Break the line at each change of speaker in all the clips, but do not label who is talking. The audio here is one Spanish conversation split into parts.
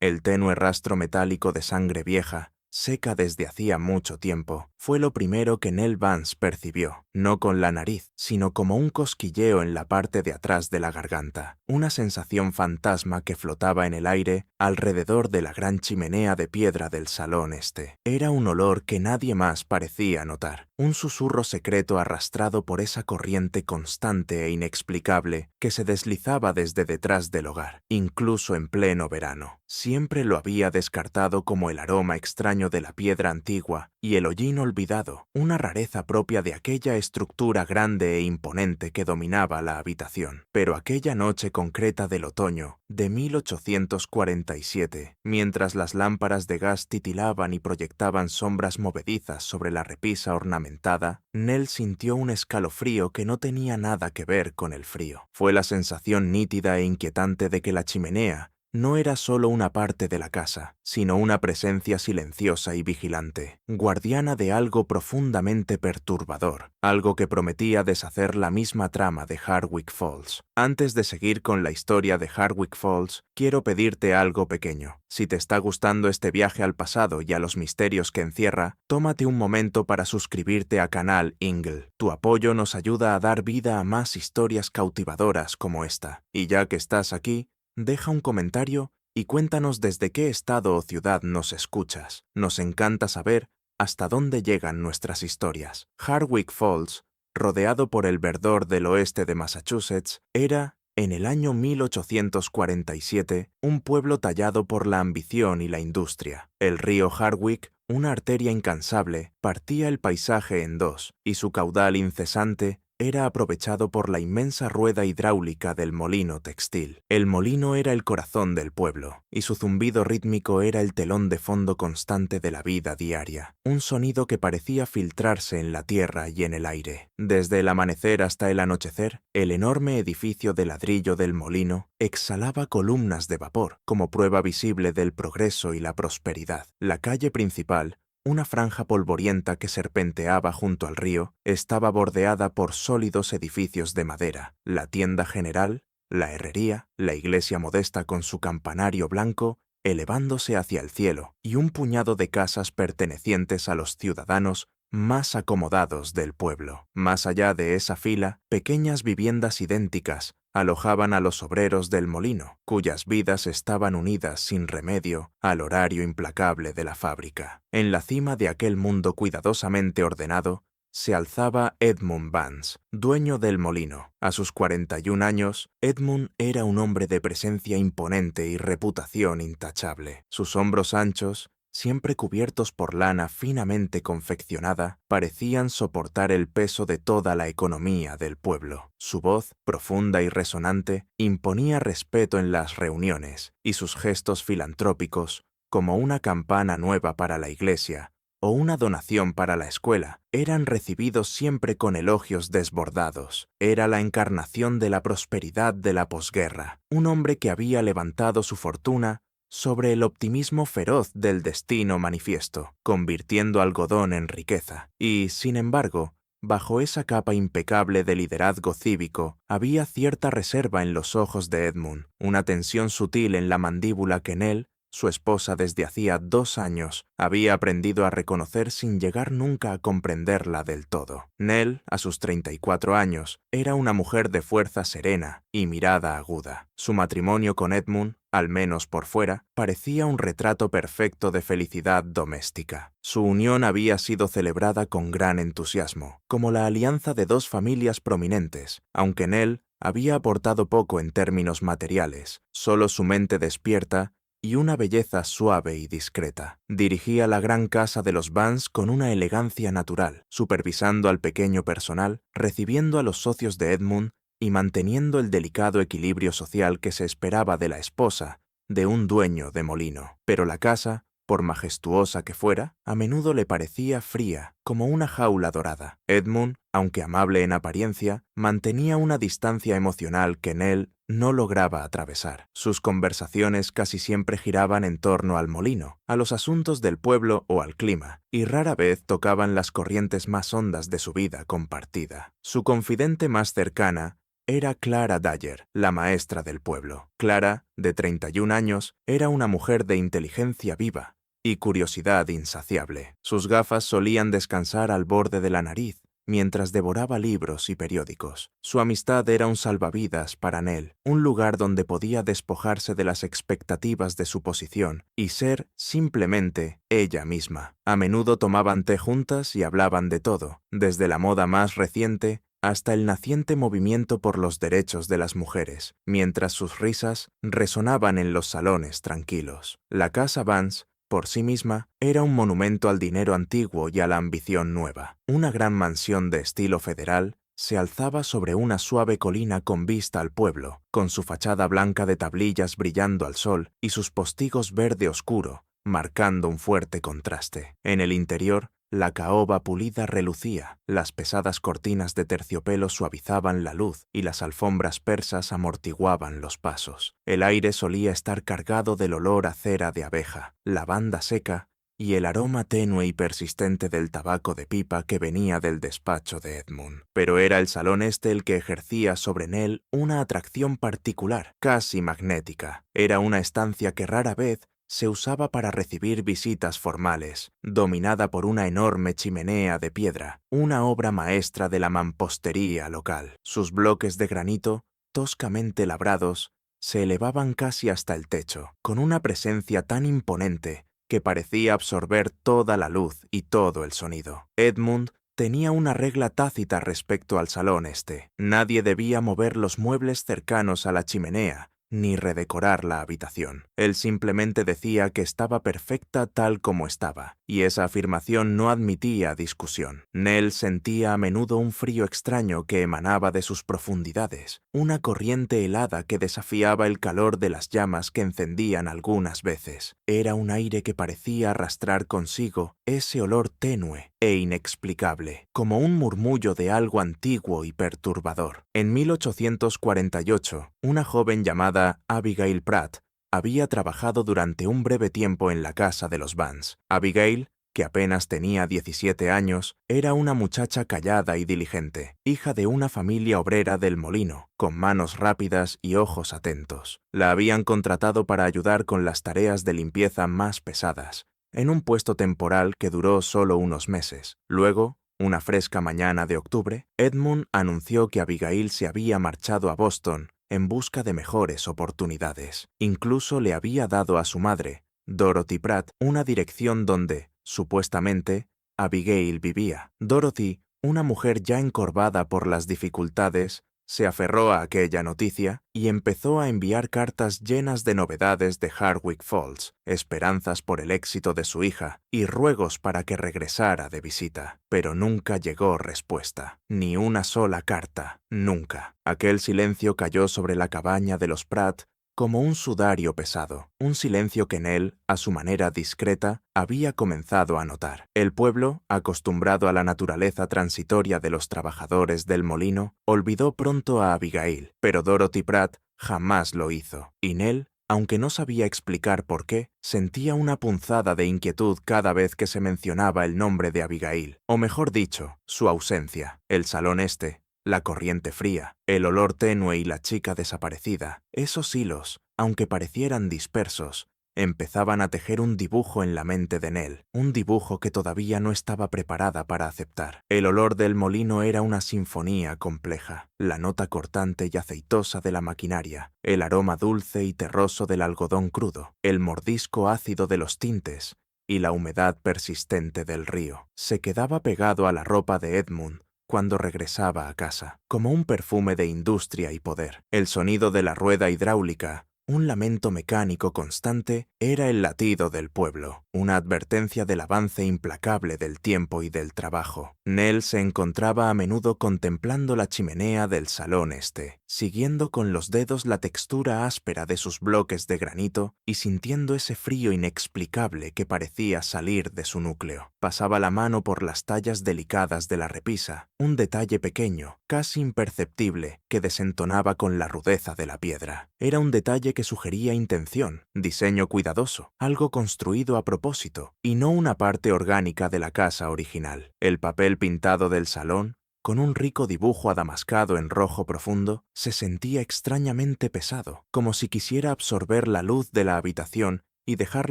El tenue rastro metálico de sangre vieja, seca desde hacía mucho tiempo, fue lo primero que Nell Vance percibió, no con la nariz, sino como un cosquilleo en la parte de atrás de la garganta, una sensación fantasma que flotaba en el aire alrededor de la gran chimenea de piedra del salón este. Era un olor que nadie más parecía notar, un susurro secreto arrastrado por esa corriente constante e inexplicable que se deslizaba desde detrás del hogar, incluso en pleno verano. Siempre lo había descartado como el aroma extraño de la piedra antigua y el hollín olvidado, una rareza propia de aquella estructura grande e imponente que dominaba la habitación. Pero aquella noche concreta del otoño de 1847, mientras las lámparas de gas titilaban y proyectaban sombras movedizas sobre la repisa ornamentada, Nell sintió un escalofrío que no tenía nada que ver con el frío. Fue la sensación nítida e inquietante de que la chimenea no era solo una parte de la casa, sino una presencia silenciosa y vigilante, guardiana de algo profundamente perturbador, algo que prometía deshacer la misma trama de Hardwick Falls. Antes de seguir con la historia de Hardwick Falls, quiero pedirte algo pequeño. Si te está gustando este viaje al pasado y a los misterios que encierra, tómate un momento para suscribirte a Canal Ingle. Tu apoyo nos ayuda a dar vida a más historias cautivadoras como esta. Y ya que estás aquí, deja un comentario y cuéntanos desde qué estado o ciudad nos escuchas. Nos encanta saber hasta dónde llegan nuestras historias. Hardwick Falls, rodeado por el verdor del oeste de Massachusetts, era, en el año 1847, un pueblo tallado por la ambición y la industria. El río Hardwick, una arteria incansable, partía el paisaje en dos, y su caudal incesante era aprovechado por la inmensa rueda hidráulica del molino textil. El molino era el corazón del pueblo, y su zumbido rítmico era el telón de fondo constante de la vida diaria, un sonido que parecía filtrarse en la tierra y en el aire. Desde el amanecer hasta el anochecer, el enorme edificio de ladrillo del molino exhalaba columnas de vapor, como prueba visible del progreso y la prosperidad. La calle principal, una franja polvorienta que serpenteaba junto al río, estaba bordeada por sólidos edificios de madera. La tienda general, la herrería, la iglesia modesta con su campanario blanco, elevándose hacia el cielo, y un puñado de casas pertenecientes a los ciudadanos más acomodados del pueblo. Más allá de esa fila, pequeñas viviendas idénticas alojaban a los obreros del molino, cuyas vidas estaban unidas sin remedio al horario implacable de la fábrica. En la cima de aquel mundo cuidadosamente ordenado, se alzaba Edmund Vance, dueño del molino. A sus 41 años, Edmund era un hombre de presencia imponente y reputación intachable. Sus hombros anchos, siempre cubiertos por lana finamente confeccionada, parecían soportar el peso de toda la economía del pueblo. Su voz, profunda y resonante, imponía respeto en las reuniones, y sus gestos filantrópicos, como una campana nueva para la iglesia o una donación para la escuela, eran recibidos siempre con elogios desbordados. Era la encarnación de la prosperidad de la posguerra, un hombre que había levantado su fortuna sobre el optimismo feroz del destino manifiesto, convirtiendo algodón en riqueza. Y, sin embargo, bajo esa capa impecable de liderazgo cívico, había cierta reserva en los ojos de Edmund, una tensión sutil en la mandíbula que Nell, su esposa desde hacía 2 años, había aprendido a reconocer sin llegar nunca a comprenderla del todo. Nell, a sus 34 años, era una mujer de fuerza serena y mirada aguda. Su matrimonio con Edmund, al menos por fuera, parecía un retrato perfecto de felicidad doméstica. Su unión había sido celebrada con gran entusiasmo, como la alianza de 2 familias prominentes, aunque Nell había aportado poco en términos materiales, solo su mente despierta y una belleza suave y discreta. Dirigía la gran casa de los Vance con una elegancia natural, supervisando al pequeño personal, recibiendo a los socios de Edmund y manteniendo el delicado equilibrio social que se esperaba de la esposa de un dueño de molino. Pero la casa, por majestuosa que fuera, a menudo le parecía fría, como una jaula dorada. Edmund, aunque amable en apariencia, mantenía una distancia emocional que Nell no lograba atravesar. Sus conversaciones casi siempre giraban en torno al molino, a los asuntos del pueblo o al clima, y rara vez tocaban las corrientes más hondas de su vida compartida. Su confidente más cercana era Clara Dyer, la maestra del pueblo. Clara, de 31 años, era una mujer de inteligencia viva y curiosidad insaciable. Sus gafas solían descansar al borde de la nariz mientras devoraba libros y periódicos. Su amistad era un salvavidas para Nell, un lugar donde podía despojarse de las expectativas de su posición y ser simplemente ella misma. A menudo tomaban té juntas y hablaban de todo, desde la moda más reciente hasta el naciente movimiento por los derechos de las mujeres, mientras sus risas resonaban en los salones tranquilos. La casa Vance, por sí misma, era un monumento al dinero antiguo y a la ambición nueva. Una gran mansión de estilo federal se alzaba sobre una suave colina con vista al pueblo, con su fachada blanca de tablillas brillando al sol y sus postigos verde oscuro, marcando un fuerte contraste. En el interior, la caoba pulida relucía, las pesadas cortinas de terciopelo suavizaban la luz y las alfombras persas amortiguaban los pasos. El aire solía estar cargado del olor a cera de abeja, lavanda seca y el aroma tenue y persistente del tabaco de pipa que venía del despacho de Edmund. Pero era el salón este el que ejercía sobre Nell una atracción particular, casi magnética. Era una estancia que rara vez se usaba para recibir visitas formales, dominada por una enorme chimenea de piedra, una obra maestra de la mampostería local. Sus bloques de granito, toscamente labrados, se elevaban casi hasta el techo, con una presencia tan imponente que parecía absorber toda la luz y todo el sonido. Edmund tenía una regla tácita respecto al salón este. Nadie debía mover los muebles cercanos a la chimenea, ni redecorar la habitación. Él simplemente decía que estaba perfecta tal como estaba, y esa afirmación no admitía discusión. Nell sentía a menudo un frío extraño que emanaba de sus profundidades, una corriente helada que desafiaba el calor de las llamas que encendían algunas veces. Era un aire que parecía arrastrar consigo ese olor tenue e inexplicable, como un murmullo de algo antiguo y perturbador. En 1848, una joven llamada Abigail Pratt había trabajado durante un breve tiempo en la casa de los Vance. Abigail, que apenas tenía 17 años, era una muchacha callada y diligente, hija de una familia obrera del molino, con manos rápidas y ojos atentos. La habían contratado para ayudar con las tareas de limpieza más pesadas, en un puesto temporal que duró solo unos meses. Luego, una fresca mañana de octubre, Edmund anunció que Abigail se había marchado a Boston en busca de mejores oportunidades. Incluso le había dado a su madre, Dorothy Pratt, una dirección donde, supuestamente, Abigail vivía. Dorothy, una mujer ya encorvada por las dificultades, se aferró a aquella noticia y empezó a enviar cartas llenas de novedades de Hardwick Falls, esperanzas por el éxito de su hija y ruegos para que regresara de visita. Pero nunca llegó respuesta, ni una sola carta, nunca. Aquel silencio cayó sobre la cabaña de los Pratt como un sudario pesado, un silencio que Nell, a su manera discreta, había comenzado a notar. El pueblo, acostumbrado a la naturaleza transitoria de los trabajadores del molino, olvidó pronto a Abigail, pero Dorothy Pratt jamás lo hizo, y Nell, aunque no sabía explicar por qué, sentía una punzada de inquietud cada vez que se mencionaba el nombre de Abigail, o mejor dicho, su ausencia. El salón este, la corriente fría, el olor tenue y la chica desaparecida, esos hilos, aunque parecieran dispersos, empezaban a tejer un dibujo en la mente de Nell, un dibujo que todavía no estaba preparada para aceptar. El olor del molino era una sinfonía compleja, la nota cortante y aceitosa de la maquinaria, el aroma dulce y terroso del algodón crudo, el mordisco ácido de los tintes y la humedad persistente del río. Se quedaba pegado a la ropa de Edmund cuando regresaba a casa, como un perfume de industria y poder. El sonido de la rueda hidráulica, un lamento mecánico constante, era el latido del pueblo, una advertencia del avance implacable del tiempo y del trabajo. Nell se encontraba a menudo contemplando la chimenea del salón este, siguiendo con los dedos la textura áspera de sus bloques de granito y sintiendo ese frío inexplicable que parecía salir de su núcleo. Pasaba la mano por las tallas delicadas de la repisa, un detalle pequeño, casi imperceptible, que desentonaba con la rudeza de la piedra. Era un detalle que sugería intención, diseño cuidadoso, algo construido a propósito, y no una parte orgánica de la casa original. El papel pintado del salón, con un rico dibujo adamascado en rojo profundo, se sentía extrañamente pesado, como si quisiera absorber la luz de la habitación y dejar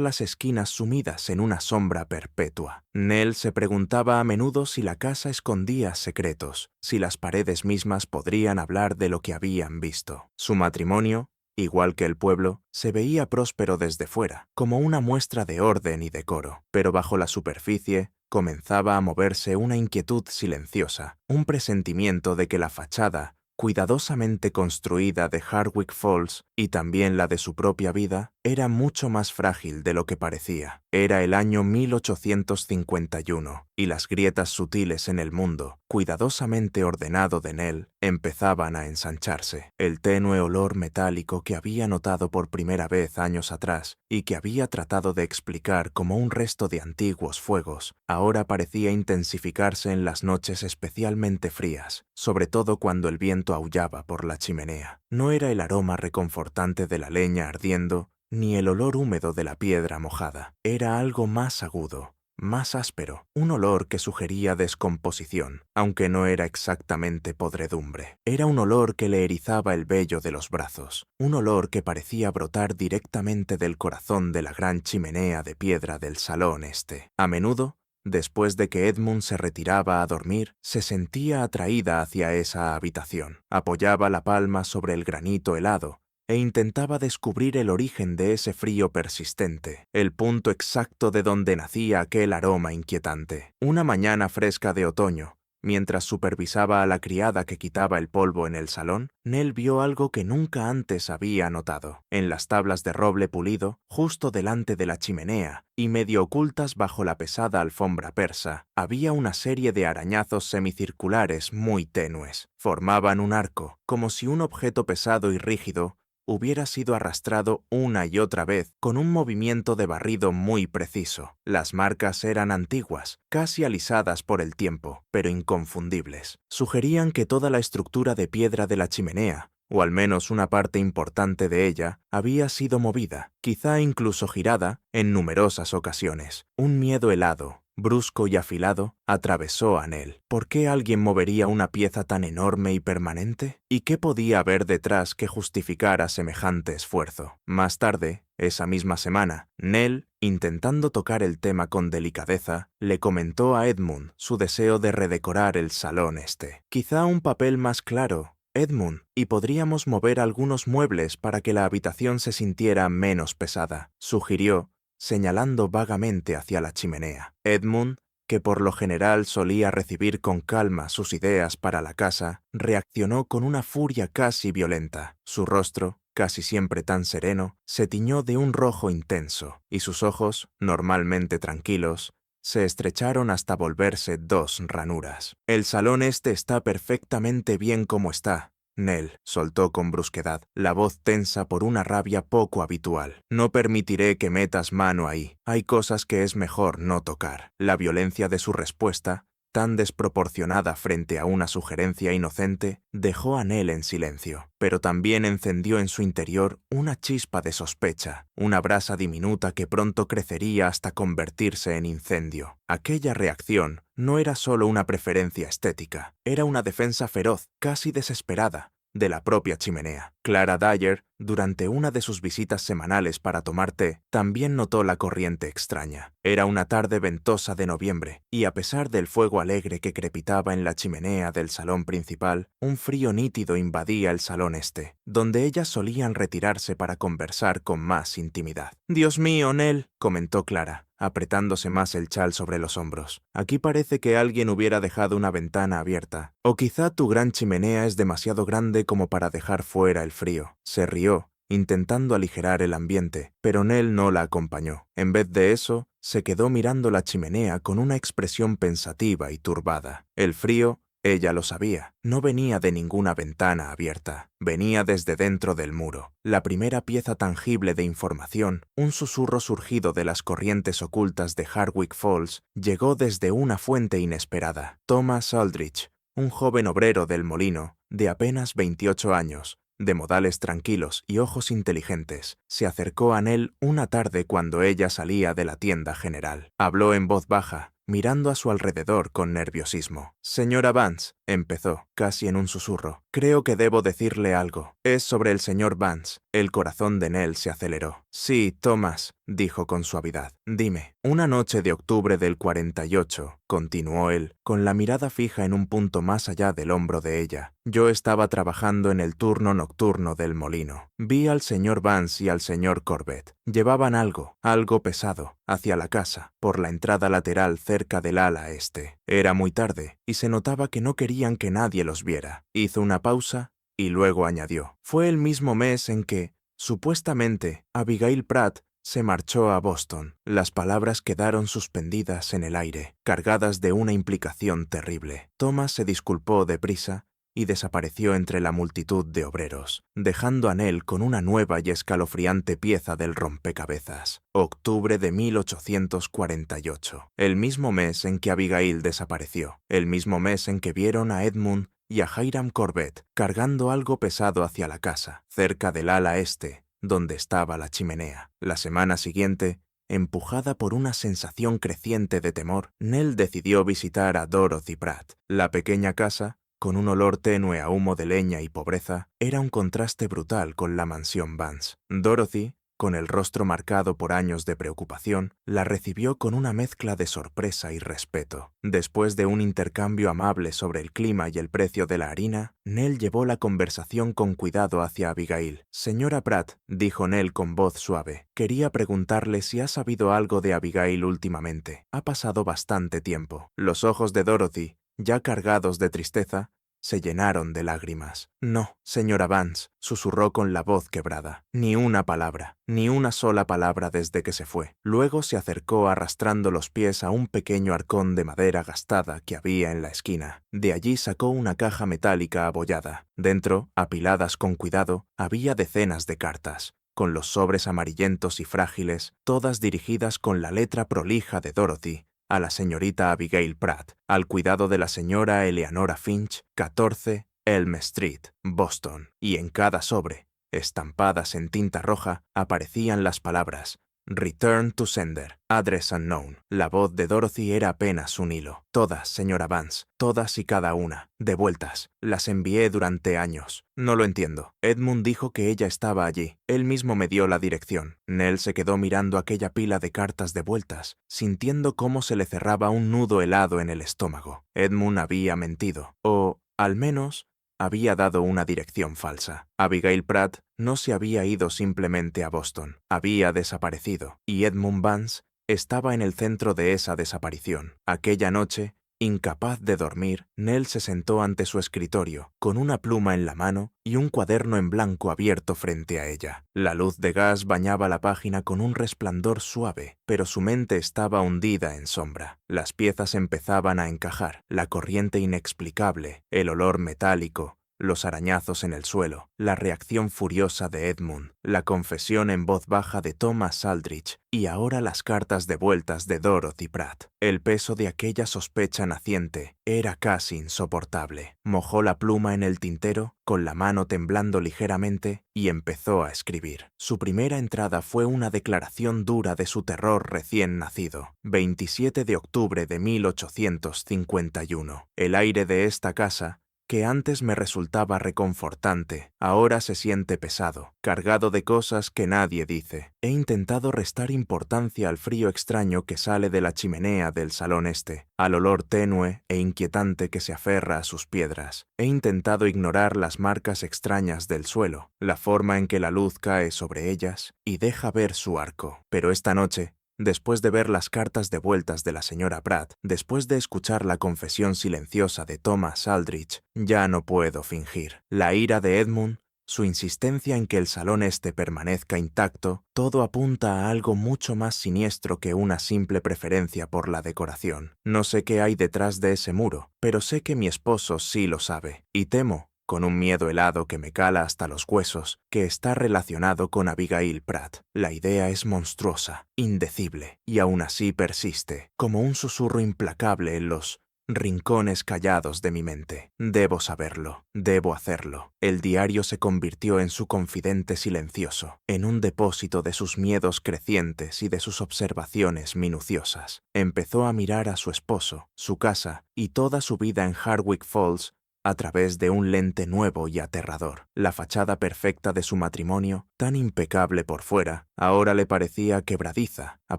las esquinas sumidas en una sombra perpetua. Nell se preguntaba a menudo si la casa escondía secretos, si las paredes mismas podrían hablar de lo que habían visto. Su matrimonio, igual que el pueblo, se veía próspero desde fuera, como una muestra de orden y decoro, pero bajo la superficie comenzaba a moverse una inquietud silenciosa, un presentimiento de que la fachada, cuidadosamente construida de Hardwick Falls y también la de su propia vida, era mucho más frágil de lo que parecía. Era el año 1851 y las grietas sutiles en el mundo, cuidadosamente ordenado de Nell, empezaban a ensancharse. El tenue olor metálico que había notado por primera vez años atrás y que había tratado de explicar como un resto de antiguos fuegos, ahora parecía intensificarse en las noches especialmente frías, sobre todo cuando el viento aullaba por la chimenea. No era el aroma reconfortante de la leña ardiendo, ni el olor húmedo de la piedra mojada. Era algo más agudo, más áspero, un olor que sugería descomposición, aunque no era exactamente podredumbre. Era un olor que le erizaba el vello de los brazos, un olor que parecía brotar directamente del corazón de la gran chimenea de piedra del salón este. A menudo, después de que Edmund se retiraba a dormir, se sentía atraída hacia esa habitación. Apoyaba la palma sobre el granito helado e intentaba descubrir el origen de ese frío persistente, el punto exacto de donde nacía aquel aroma inquietante. Una mañana fresca de otoño, mientras supervisaba a la criada que quitaba el polvo en el salón, Nell vio algo que nunca antes había notado. En las tablas de roble pulido, justo delante de la chimenea y medio ocultas bajo la pesada alfombra persa, había una serie de arañazos semicirculares muy tenues. Formaban un arco, como si un objeto pesado y rígido hubiera sido arrastrado una y otra vez con un movimiento de barrido muy preciso. Las marcas eran antiguas, casi alisadas por el tiempo, pero inconfundibles. Sugerían que toda la estructura de piedra de la chimenea, o al menos una parte importante de ella, había sido movida, quizá incluso girada, en numerosas ocasiones. Un miedo helado, brusco y afilado, atravesó a Nell. ¿Por qué alguien movería una pieza tan enorme y permanente? ¿Y qué podía haber detrás que justificara semejante esfuerzo? Más tarde, esa misma semana, Nell, intentando tocar el tema con delicadeza, le comentó a Edmund su deseo de redecorar el salón este. Quizá un papel más claro, Edmund, y podríamos mover algunos muebles para que la habitación se sintiera menos pesada, sugirió, señalando vagamente hacia la chimenea. Edmund, que por lo general solía recibir con calma sus ideas para la casa, reaccionó con una furia casi violenta. Su rostro, casi siempre tan sereno, se tiñó de un rojo intenso, y sus ojos, normalmente tranquilos, se estrecharon hasta volverse dos ranuras. «El salón este está perfectamente bien como está», Nell soltó con brusquedad, la voz tensa por una rabia poco habitual. «No permitiré que metas mano ahí. Hay cosas que es mejor no tocar». La violencia de su respuesta, tan desproporcionada frente a una sugerencia inocente, dejó a Nell en silencio, pero también encendió en su interior una chispa de sospecha, una brasa diminuta que pronto crecería hasta convertirse en incendio. Aquella reacción no era solo una preferencia estética, era una defensa feroz, casi desesperada, de la propia chimenea. Clara Dyer, durante una de sus visitas semanales para tomar té, también notó la corriente extraña. Era una tarde ventosa de noviembre, y a pesar del fuego alegre que crepitaba en la chimenea del salón principal, un frío nítido invadía el salón este, donde ellas solían retirarse para conversar con más intimidad. «Dios mío, Nell», comentó Clara, apretándose más el chal sobre los hombros. «Aquí parece que alguien hubiera dejado una ventana abierta. O quizá tu gran chimenea es demasiado grande como para dejar fuera el frío». Se rió, intentando aligerar el ambiente, pero Nell no la acompañó. En vez de eso, se quedó mirando la chimenea con una expresión pensativa y turbada. El frío, ella lo sabía, no venía de ninguna ventana abierta, venía desde dentro del muro. La primera pieza tangible de información, un susurro surgido de las corrientes ocultas de Hardwick Falls, llegó desde una fuente inesperada. Thomas Aldrich, un joven obrero del molino, de apenas 28 años, de modales tranquilos y ojos inteligentes, se acercó a Nell una tarde cuando ella salía de la tienda general. Habló en voz baja, mirando a su alrededor con nerviosismo. «Señora Vance», empezó, casi en un susurro. Creo que debo decirle algo. Es sobre el señor Vance. El corazón de Nell se aceleró. Sí, Thomas, dijo con suavidad. Dime. Una noche de octubre del 48, continuó él, con la mirada fija en un punto más allá del hombro de ella. Yo estaba trabajando en el turno nocturno del molino. Vi al señor Vance y al señor Corbett. Llevaban algo pesado, hacia la casa, por la entrada lateral cerca del ala este. Era muy tarde, y se notaba que no querían que nadie los viera. Hizo una pausa, y luego añadió. Fue el mismo mes en que, supuestamente, Abigail Pratt se marchó a Boston. Las palabras quedaron suspendidas en el aire, cargadas de una implicación terrible. Thomas se disculpó deprisa y desapareció entre la multitud de obreros, dejando a Nell con una nueva y escalofriante pieza del rompecabezas. Octubre de 1848, el mismo mes en que Abigail desapareció, el mismo mes en que vieron a Edmund y a Hiram Corbett cargando algo pesado hacia la casa, cerca del ala este, donde estaba la chimenea. La semana siguiente, empujada por una sensación creciente de temor, Nell decidió visitar a Dorothy Pratt. La pequeña casa, con un olor tenue a humo de leña y pobreza, era un contraste brutal con la mansión Vance. Dorothy, con el rostro marcado por años de preocupación, la recibió con una mezcla de sorpresa y respeto. Después de un intercambio amable sobre el clima y el precio de la harina, Nell llevó la conversación con cuidado hacia Abigail. «Señora Pratt», dijo Nell con voz suave, «quería preguntarle si ha sabido algo de Abigail últimamente. Ha pasado bastante tiempo». Los ojos de Dorothy, ya cargados de tristeza, se llenaron de lágrimas. «No, señora Vance», susurró con la voz quebrada. «Ni una palabra, ni una sola palabra desde que se fue». Luego se acercó arrastrando los pies a un pequeño arcón de madera gastada que había en la esquina. De allí sacó una caja metálica abollada. Dentro, apiladas con cuidado, había decenas de cartas, con los sobres amarillentos y frágiles, todas dirigidas con la letra prolija de Dorothy, a la señorita Abigail Pratt, al cuidado de la señora Eleanora Finch, 14 Elm Street, Boston, y en cada sobre, estampadas en tinta roja, aparecían las palabras «Return to sender, address unknown». La voz de Dorothy era apenas un hilo. «Todas, señora Vance, todas y cada una, devueltas. Las envié durante años. No lo entiendo». Edmund dijo que ella estaba allí. Él mismo me dio la dirección. Nell se quedó mirando aquella pila de cartas devueltas, sintiendo cómo se le cerraba un nudo helado en el estómago. Edmund había mentido, o, al menos, había dado una dirección falsa. Abigail Pratt no se había ido simplemente a Boston, había desaparecido, y Edmund Vance estaba en el centro de esa desaparición. Aquella noche, incapaz de dormir, Nell se sentó ante su escritorio, con una pluma en la mano y un cuaderno en blanco abierto frente a ella. La luz de gas bañaba la página con un resplandor suave, pero su mente estaba hundida en sombra. Las piezas empezaban a encajar, la corriente inexplicable, el olor metálico, los arañazos en el suelo, la reacción furiosa de Edmund, la confesión en voz baja de Thomas Aldrich y ahora las cartas devueltas de Dorothy Pratt. El peso de aquella sospecha naciente era casi insoportable. Mojó la pluma en el tintero, con la mano temblando ligeramente, y empezó a escribir. Su primera entrada fue una declaración dura de su terror recién nacido. 27 de octubre de 1851. El aire de esta casa, que antes me resultaba reconfortante, ahora se siente pesado, cargado de cosas que nadie dice. He intentado restar importancia al frío extraño que sale de la chimenea del salón este, al olor tenue e inquietante que se aferra a sus piedras. He intentado ignorar las marcas extrañas del suelo, la forma en que la luz cae sobre ellas y deja ver su arco. Pero esta noche, después de ver las cartas devueltas de la señora Pratt, después de escuchar la confesión silenciosa de Thomas Aldrich, ya no puedo fingir. La ira de Edmund, su insistencia en que el salón este permanezca intacto, todo apunta a algo mucho más siniestro que una simple preferencia por la decoración. No sé qué hay detrás de ese muro, pero sé que mi esposo sí lo sabe, y temo, con un miedo helado que me cala hasta los huesos, que está relacionado con Abigail Pratt. La idea es monstruosa, indecible, y aún así persiste, como un susurro implacable en los rincones callados de mi mente. Debo saberlo, debo hacerlo. El diario se convirtió en su confidente silencioso, en un depósito de sus miedos crecientes y de sus observaciones minuciosas. Empezó a mirar a su esposo, su casa y toda su vida en Hardwick Falls a través de un lente nuevo y aterrador. La fachada perfecta de su matrimonio, tan impecable por fuera, ahora le parecía quebradiza, a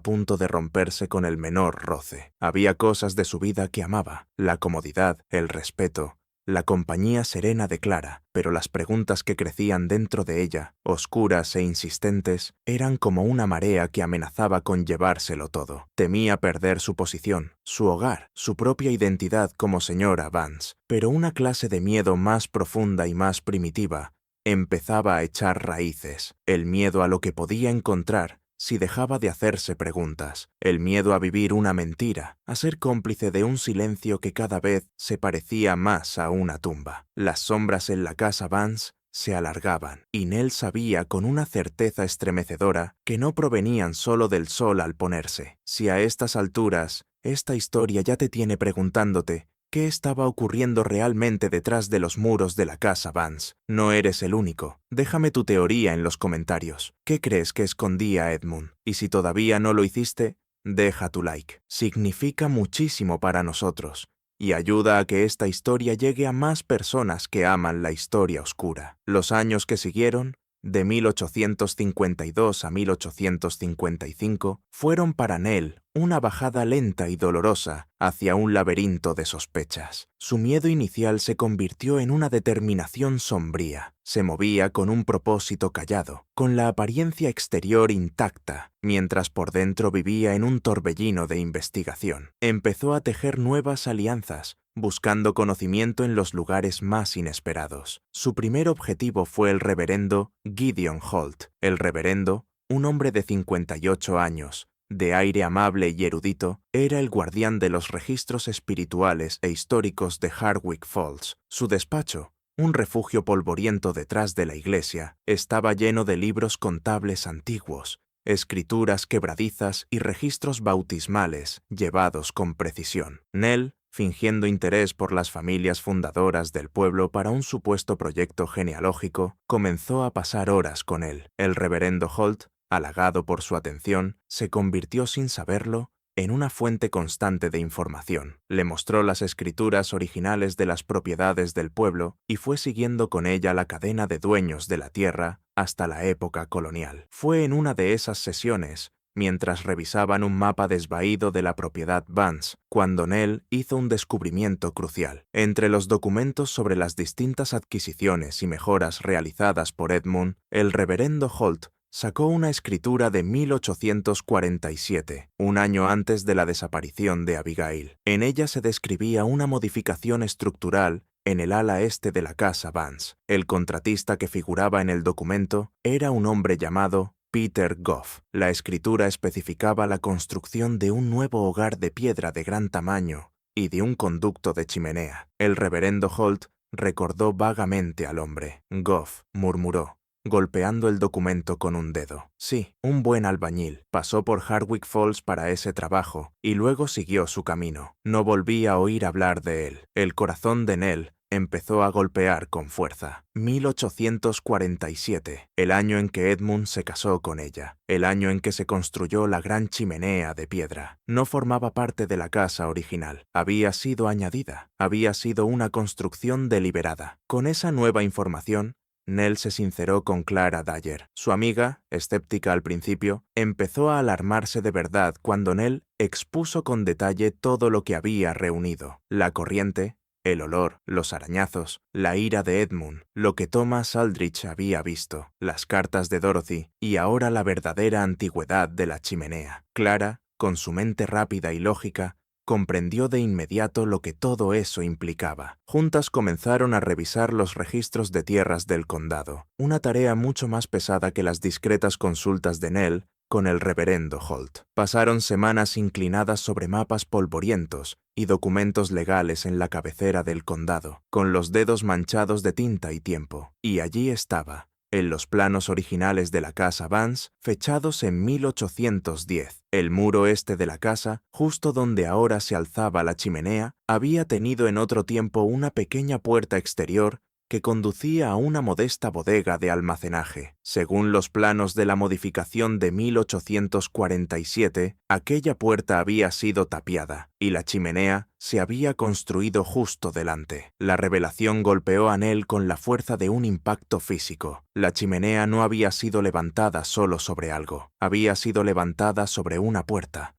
punto de romperse con el menor roce. Había cosas de su vida que amaba: la comodidad, el respeto, la compañía serena de Clara, pero las preguntas que crecían dentro de ella, oscuras e insistentes, eran como una marea que amenazaba con llevárselo todo. Temía perder su posición, su hogar, su propia identidad como señora Vance, pero una clase de miedo más profunda y más primitiva empezaba a echar raíces, el miedo a lo que podía encontrar si dejaba de hacerse preguntas, el miedo a vivir una mentira, a ser cómplice de un silencio que cada vez se parecía más a una tumba. Las sombras en la casa Vance se alargaban, y Nell sabía con una certeza estremecedora que no provenían solo del sol al ponerse. Si a estas alturas esta historia ya te tiene preguntándote ¿qué estaba ocurriendo realmente detrás de los muros de la casa Vance? No eres el único. Déjame tu teoría en los comentarios. ¿Qué crees que escondía Edmund? Y si todavía no lo hiciste, deja tu like. Significa muchísimo para nosotros y ayuda a que esta historia llegue a más personas que aman la historia oscura. Los años que siguieron, de 1852 a 1855, fueron para Nell una bajada lenta y dolorosa hacia un laberinto de sospechas. Su miedo inicial se convirtió en una determinación sombría. Se movía con un propósito callado, con la apariencia exterior intacta, mientras por dentro vivía en un torbellino de investigación. Empezó a tejer nuevas alianzas, buscando conocimiento en los lugares más inesperados. Su primer objetivo fue el reverendo Gideon Holt. El reverendo, un hombre de 58 años, de aire amable y erudito, era el guardián de los registros espirituales e históricos de Hardwick Falls. Su despacho, un refugio polvoriento detrás de la iglesia, estaba lleno de libros contables antiguos, escrituras quebradizas y registros bautismales llevados con precisión. Nell, fingiendo interés por las familias fundadoras del pueblo para un supuesto proyecto genealógico, comenzó a pasar horas con él. El reverendo Holt, halagado por su atención, se convirtió sin saberlo en una fuente constante de información. Le mostró las escrituras originales de las propiedades del pueblo y fue siguiendo con ella la cadena de dueños de la tierra hasta la época colonial. Fue en una de esas sesiones, mientras revisaban un mapa desvaído de la propiedad Vance, cuando Nell hizo un descubrimiento crucial. Entre los documentos sobre las distintas adquisiciones y mejoras realizadas por Edmund, el reverendo Holt sacó una escritura de 1847, un año antes de la desaparición de Abigail. En ella se describía una modificación estructural en el ala este de la casa Vance. El contratista que figuraba en el documento era un hombre llamado Peter Goff. La escritura especificaba la construcción de un nuevo hogar de piedra de gran tamaño y de un conducto de chimenea. El reverendo Holt recordó vagamente al hombre. Goff murmuró, golpeando el documento con un dedo. Sí, un buen albañil. Pasó por Hardwick Falls para ese trabajo y luego siguió su camino. No volví a oír hablar de él. El corazón de Nell empezó a golpear con fuerza. 1847, el año en que Edmund se casó con ella, el año en que se construyó la gran chimenea de piedra. No formaba parte de la casa original, había sido añadida, había sido una construcción deliberada. Con esa nueva información, Nell se sinceró con Clara Dyer. Su amiga, escéptica al principio, empezó a alarmarse de verdad cuando Nell expuso con detalle todo lo que había reunido: la corriente, el olor, los arañazos, la ira de Edmund, lo que Thomas Aldrich había visto, las cartas de Dorothy y ahora la verdadera antigüedad de la chimenea. Clara, con su mente rápida y lógica, comprendió de inmediato lo que todo eso implicaba. Juntas comenzaron a revisar los registros de tierras del condado, una tarea mucho más pesada que las discretas consultas de Nell con el reverendo Holt. Pasaron semanas inclinadas sobre mapas polvorientos y documentos legales en la cabecera del condado, con los dedos manchados de tinta y tiempo. Y allí estaba, en los planos originales de la casa Vance, fechados en 1810. El muro este de la casa, justo donde ahora se alzaba la chimenea, había tenido en otro tiempo una pequeña puerta exterior que conducía a una modesta bodega de almacenaje. Según los planos de la modificación de 1847, aquella puerta había sido tapiada y la chimenea se había construido justo delante. La revelación golpeó a Nell con la fuerza de un impacto físico. La chimenea no había sido levantada solo sobre algo, había sido levantada sobre una puerta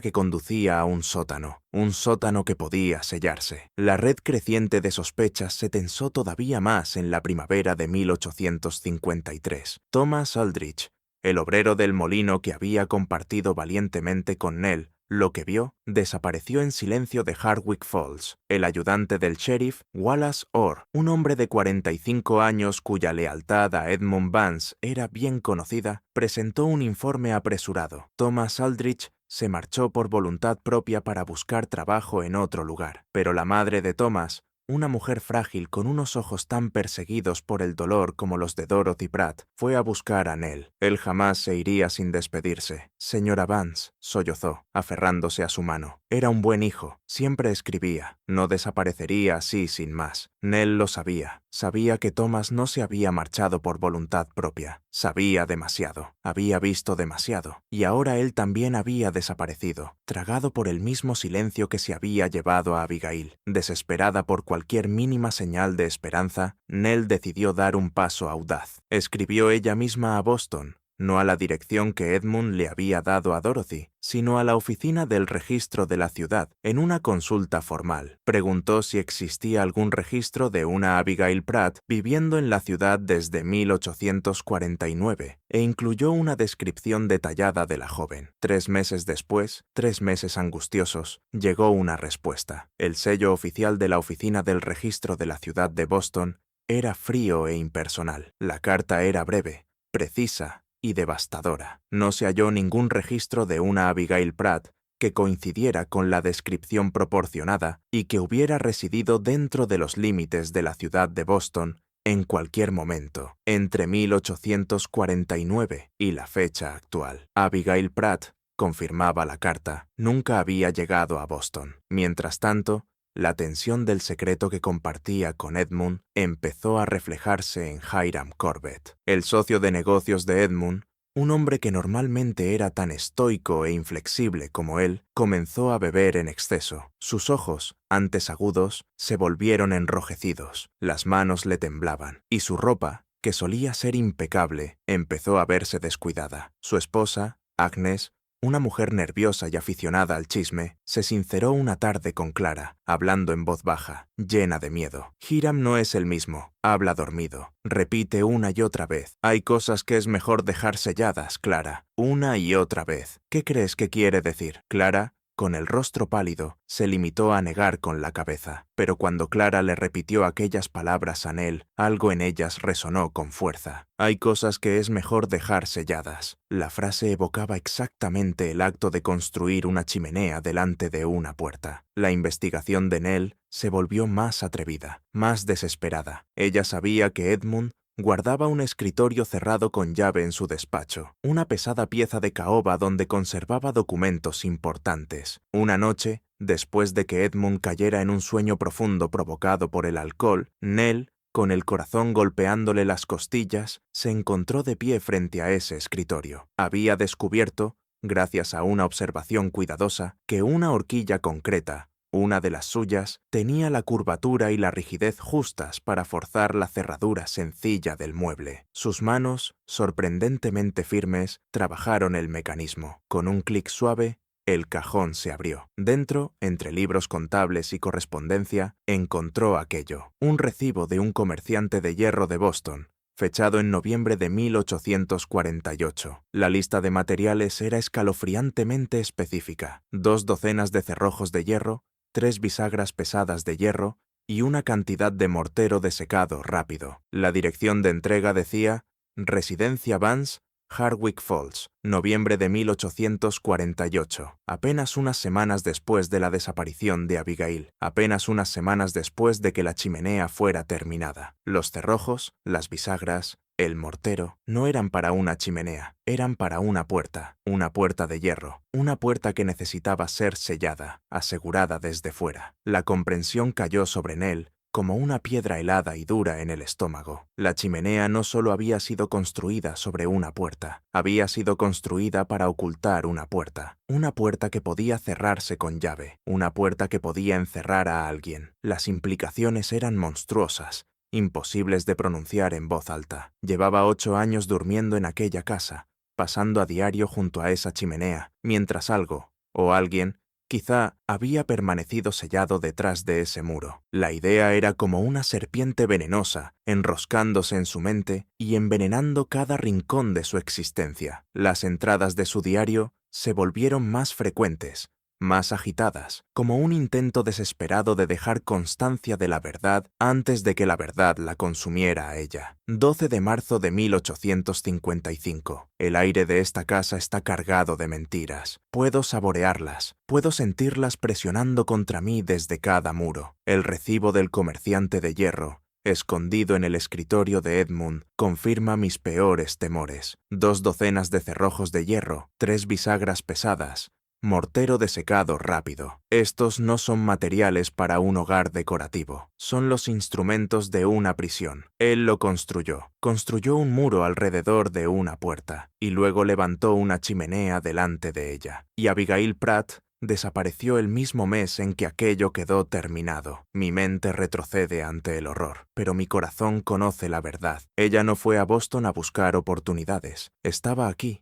que conducía a un sótano que podía sellarse. La red creciente de sospechas se tensó todavía más en la primavera de 1853. Thomas Aldrich, el obrero del molino que había compartido valientemente con Nell lo que vio, desapareció en silencio de Hardwick Falls. El ayudante del sheriff, Wallace Orr, un hombre de 45 años cuya lealtad a Edmund Vance era bien conocida, presentó un informe apresurado. Thomas Aldrich se marchó por voluntad propia para buscar trabajo en otro lugar, pero la madre de Thomas, una mujer frágil con unos ojos tan perseguidos por el dolor como los de Dorothy Pratt, fue a buscar a Nell. Él jamás se iría sin despedirse. Señora Vance, sollozó, aferrándose a su mano. Era un buen hijo, siempre escribía. No desaparecería así sin más. Nell lo sabía. Sabía que Thomas no se había marchado por voluntad propia. Sabía demasiado. Había visto demasiado. Y ahora él también había desaparecido, tragado por el mismo silencio que se había llevado a Abigail. Desesperada por cualquier mínima señal de esperanza, Nell decidió dar un paso audaz. Escribió ella misma a Boston, no a la dirección que Edmund le había dado a Dorothy, sino a la oficina del registro de la ciudad, en una consulta formal. Preguntó si existía algún registro de una Abigail Pratt viviendo en la ciudad desde 1849, e incluyó una descripción detallada de la joven. 3 meses después, 3 meses angustiosos, llegó una respuesta. El sello oficial de la oficina del registro de la ciudad de Boston era frío e impersonal. La carta era breve, precisa y devastadora. No se halló ningún registro de una Abigail Pratt que coincidiera con la descripción proporcionada y que hubiera residido dentro de los límites de la ciudad de Boston en cualquier momento, entre 1849 y la fecha actual. Abigail Pratt, confirmaba la carta, nunca había llegado a Boston. Mientras tanto, la tensión del secreto que compartía con Edmund empezó a reflejarse en Hiram Corbett. El socio de negocios de Edmund, un hombre que normalmente era tan estoico e inflexible como él, comenzó a beber en exceso. Sus ojos, antes agudos, se volvieron enrojecidos, las manos le temblaban, y su ropa, que solía ser impecable, empezó a verse descuidada. Su esposa, Agnes, una mujer nerviosa y aficionada al chisme, se sinceró una tarde con Clara, hablando en voz baja, llena de miedo. Hiram no es el mismo, habla dormido. Repite una y otra vez. Hay cosas que es mejor dejar selladas, Clara. Una y otra vez. ¿Qué crees que quiere decir? Clara, con el rostro pálido, se limitó a negar con la cabeza. Pero cuando Clara le repitió aquellas palabras a Nell, algo en ellas resonó con fuerza. Hay cosas que es mejor dejar selladas. La frase evocaba exactamente el acto de construir una chimenea delante de una puerta. La investigación de Nell se volvió más atrevida, más desesperada. Ella sabía que Edmund guardaba un escritorio cerrado con llave en su despacho, una pesada pieza de caoba donde conservaba documentos importantes. Una noche, después de que Edmund cayera en un sueño profundo provocado por el alcohol, Nell, con el corazón golpeándole las costillas, se encontró de pie frente a ese escritorio. Había descubierto, gracias a una observación cuidadosa, que una horquilla concreta, una de las suyas, tenía la curvatura y la rigidez justas para forzar la cerradura sencilla del mueble. Sus manos, sorprendentemente firmes, trabajaron el mecanismo. Con un clic suave, el cajón se abrió. Dentro, entre libros contables y correspondencia, encontró aquello: un recibo de un comerciante de hierro de Boston, fechado en noviembre de 1848. La lista de materiales era escalofriantemente específica: 2 docenas de cerrojos de hierro, 3 bisagras pesadas de hierro y una cantidad de mortero de secado rápido. La dirección de entrega decía: Residencia Vance, Hardwick Falls, noviembre de 1848, apenas unas semanas después de la desaparición de Abigail, apenas unas semanas después de que la chimenea fuera terminada. Los cerrojos, las bisagras, el mortero, no eran para una chimenea, eran para una puerta de hierro, una puerta que necesitaba ser sellada, asegurada desde fuera. La comprensión cayó sobre Nell como una piedra helada y dura en el estómago. La chimenea no solo había sido construida sobre una puerta, había sido construida para ocultar una puerta que podía cerrarse con llave, una puerta que podía encerrar a alguien. Las implicaciones eran monstruosas, imposibles de pronunciar en voz alta. Llevaba 8 años durmiendo en aquella casa, pasando a diario junto a esa chimenea, mientras algo, o alguien, quizá había permanecido sellado detrás de ese muro. La idea era como una serpiente venenosa, enroscándose en su mente y envenenando cada rincón de su existencia. Las entradas de su diario se volvieron más frecuentes, más agitadas, como un intento desesperado de dejar constancia de la verdad antes de que la verdad la consumiera a ella. 12 de marzo de 1855. El aire de esta casa está cargado de mentiras. Puedo saborearlas, puedo sentirlas presionando contra mí desde cada muro. El recibo del comerciante de hierro, escondido en el escritorio de Edmund, confirma mis peores temores. 2 docenas de cerrojos de hierro, 3 bisagras pesadas, mortero de secado rápido. Estos no son materiales para un hogar decorativo, son los instrumentos de una prisión. Él lo construyó. Construyó un muro alrededor de una puerta, y luego levantó una chimenea delante de ella. Y Abigail Pratt desapareció el mismo mes en que aquello quedó terminado. Mi mente retrocede ante el horror, pero mi corazón conoce la verdad. Ella no fue a Boston a buscar oportunidades. Estaba aquí,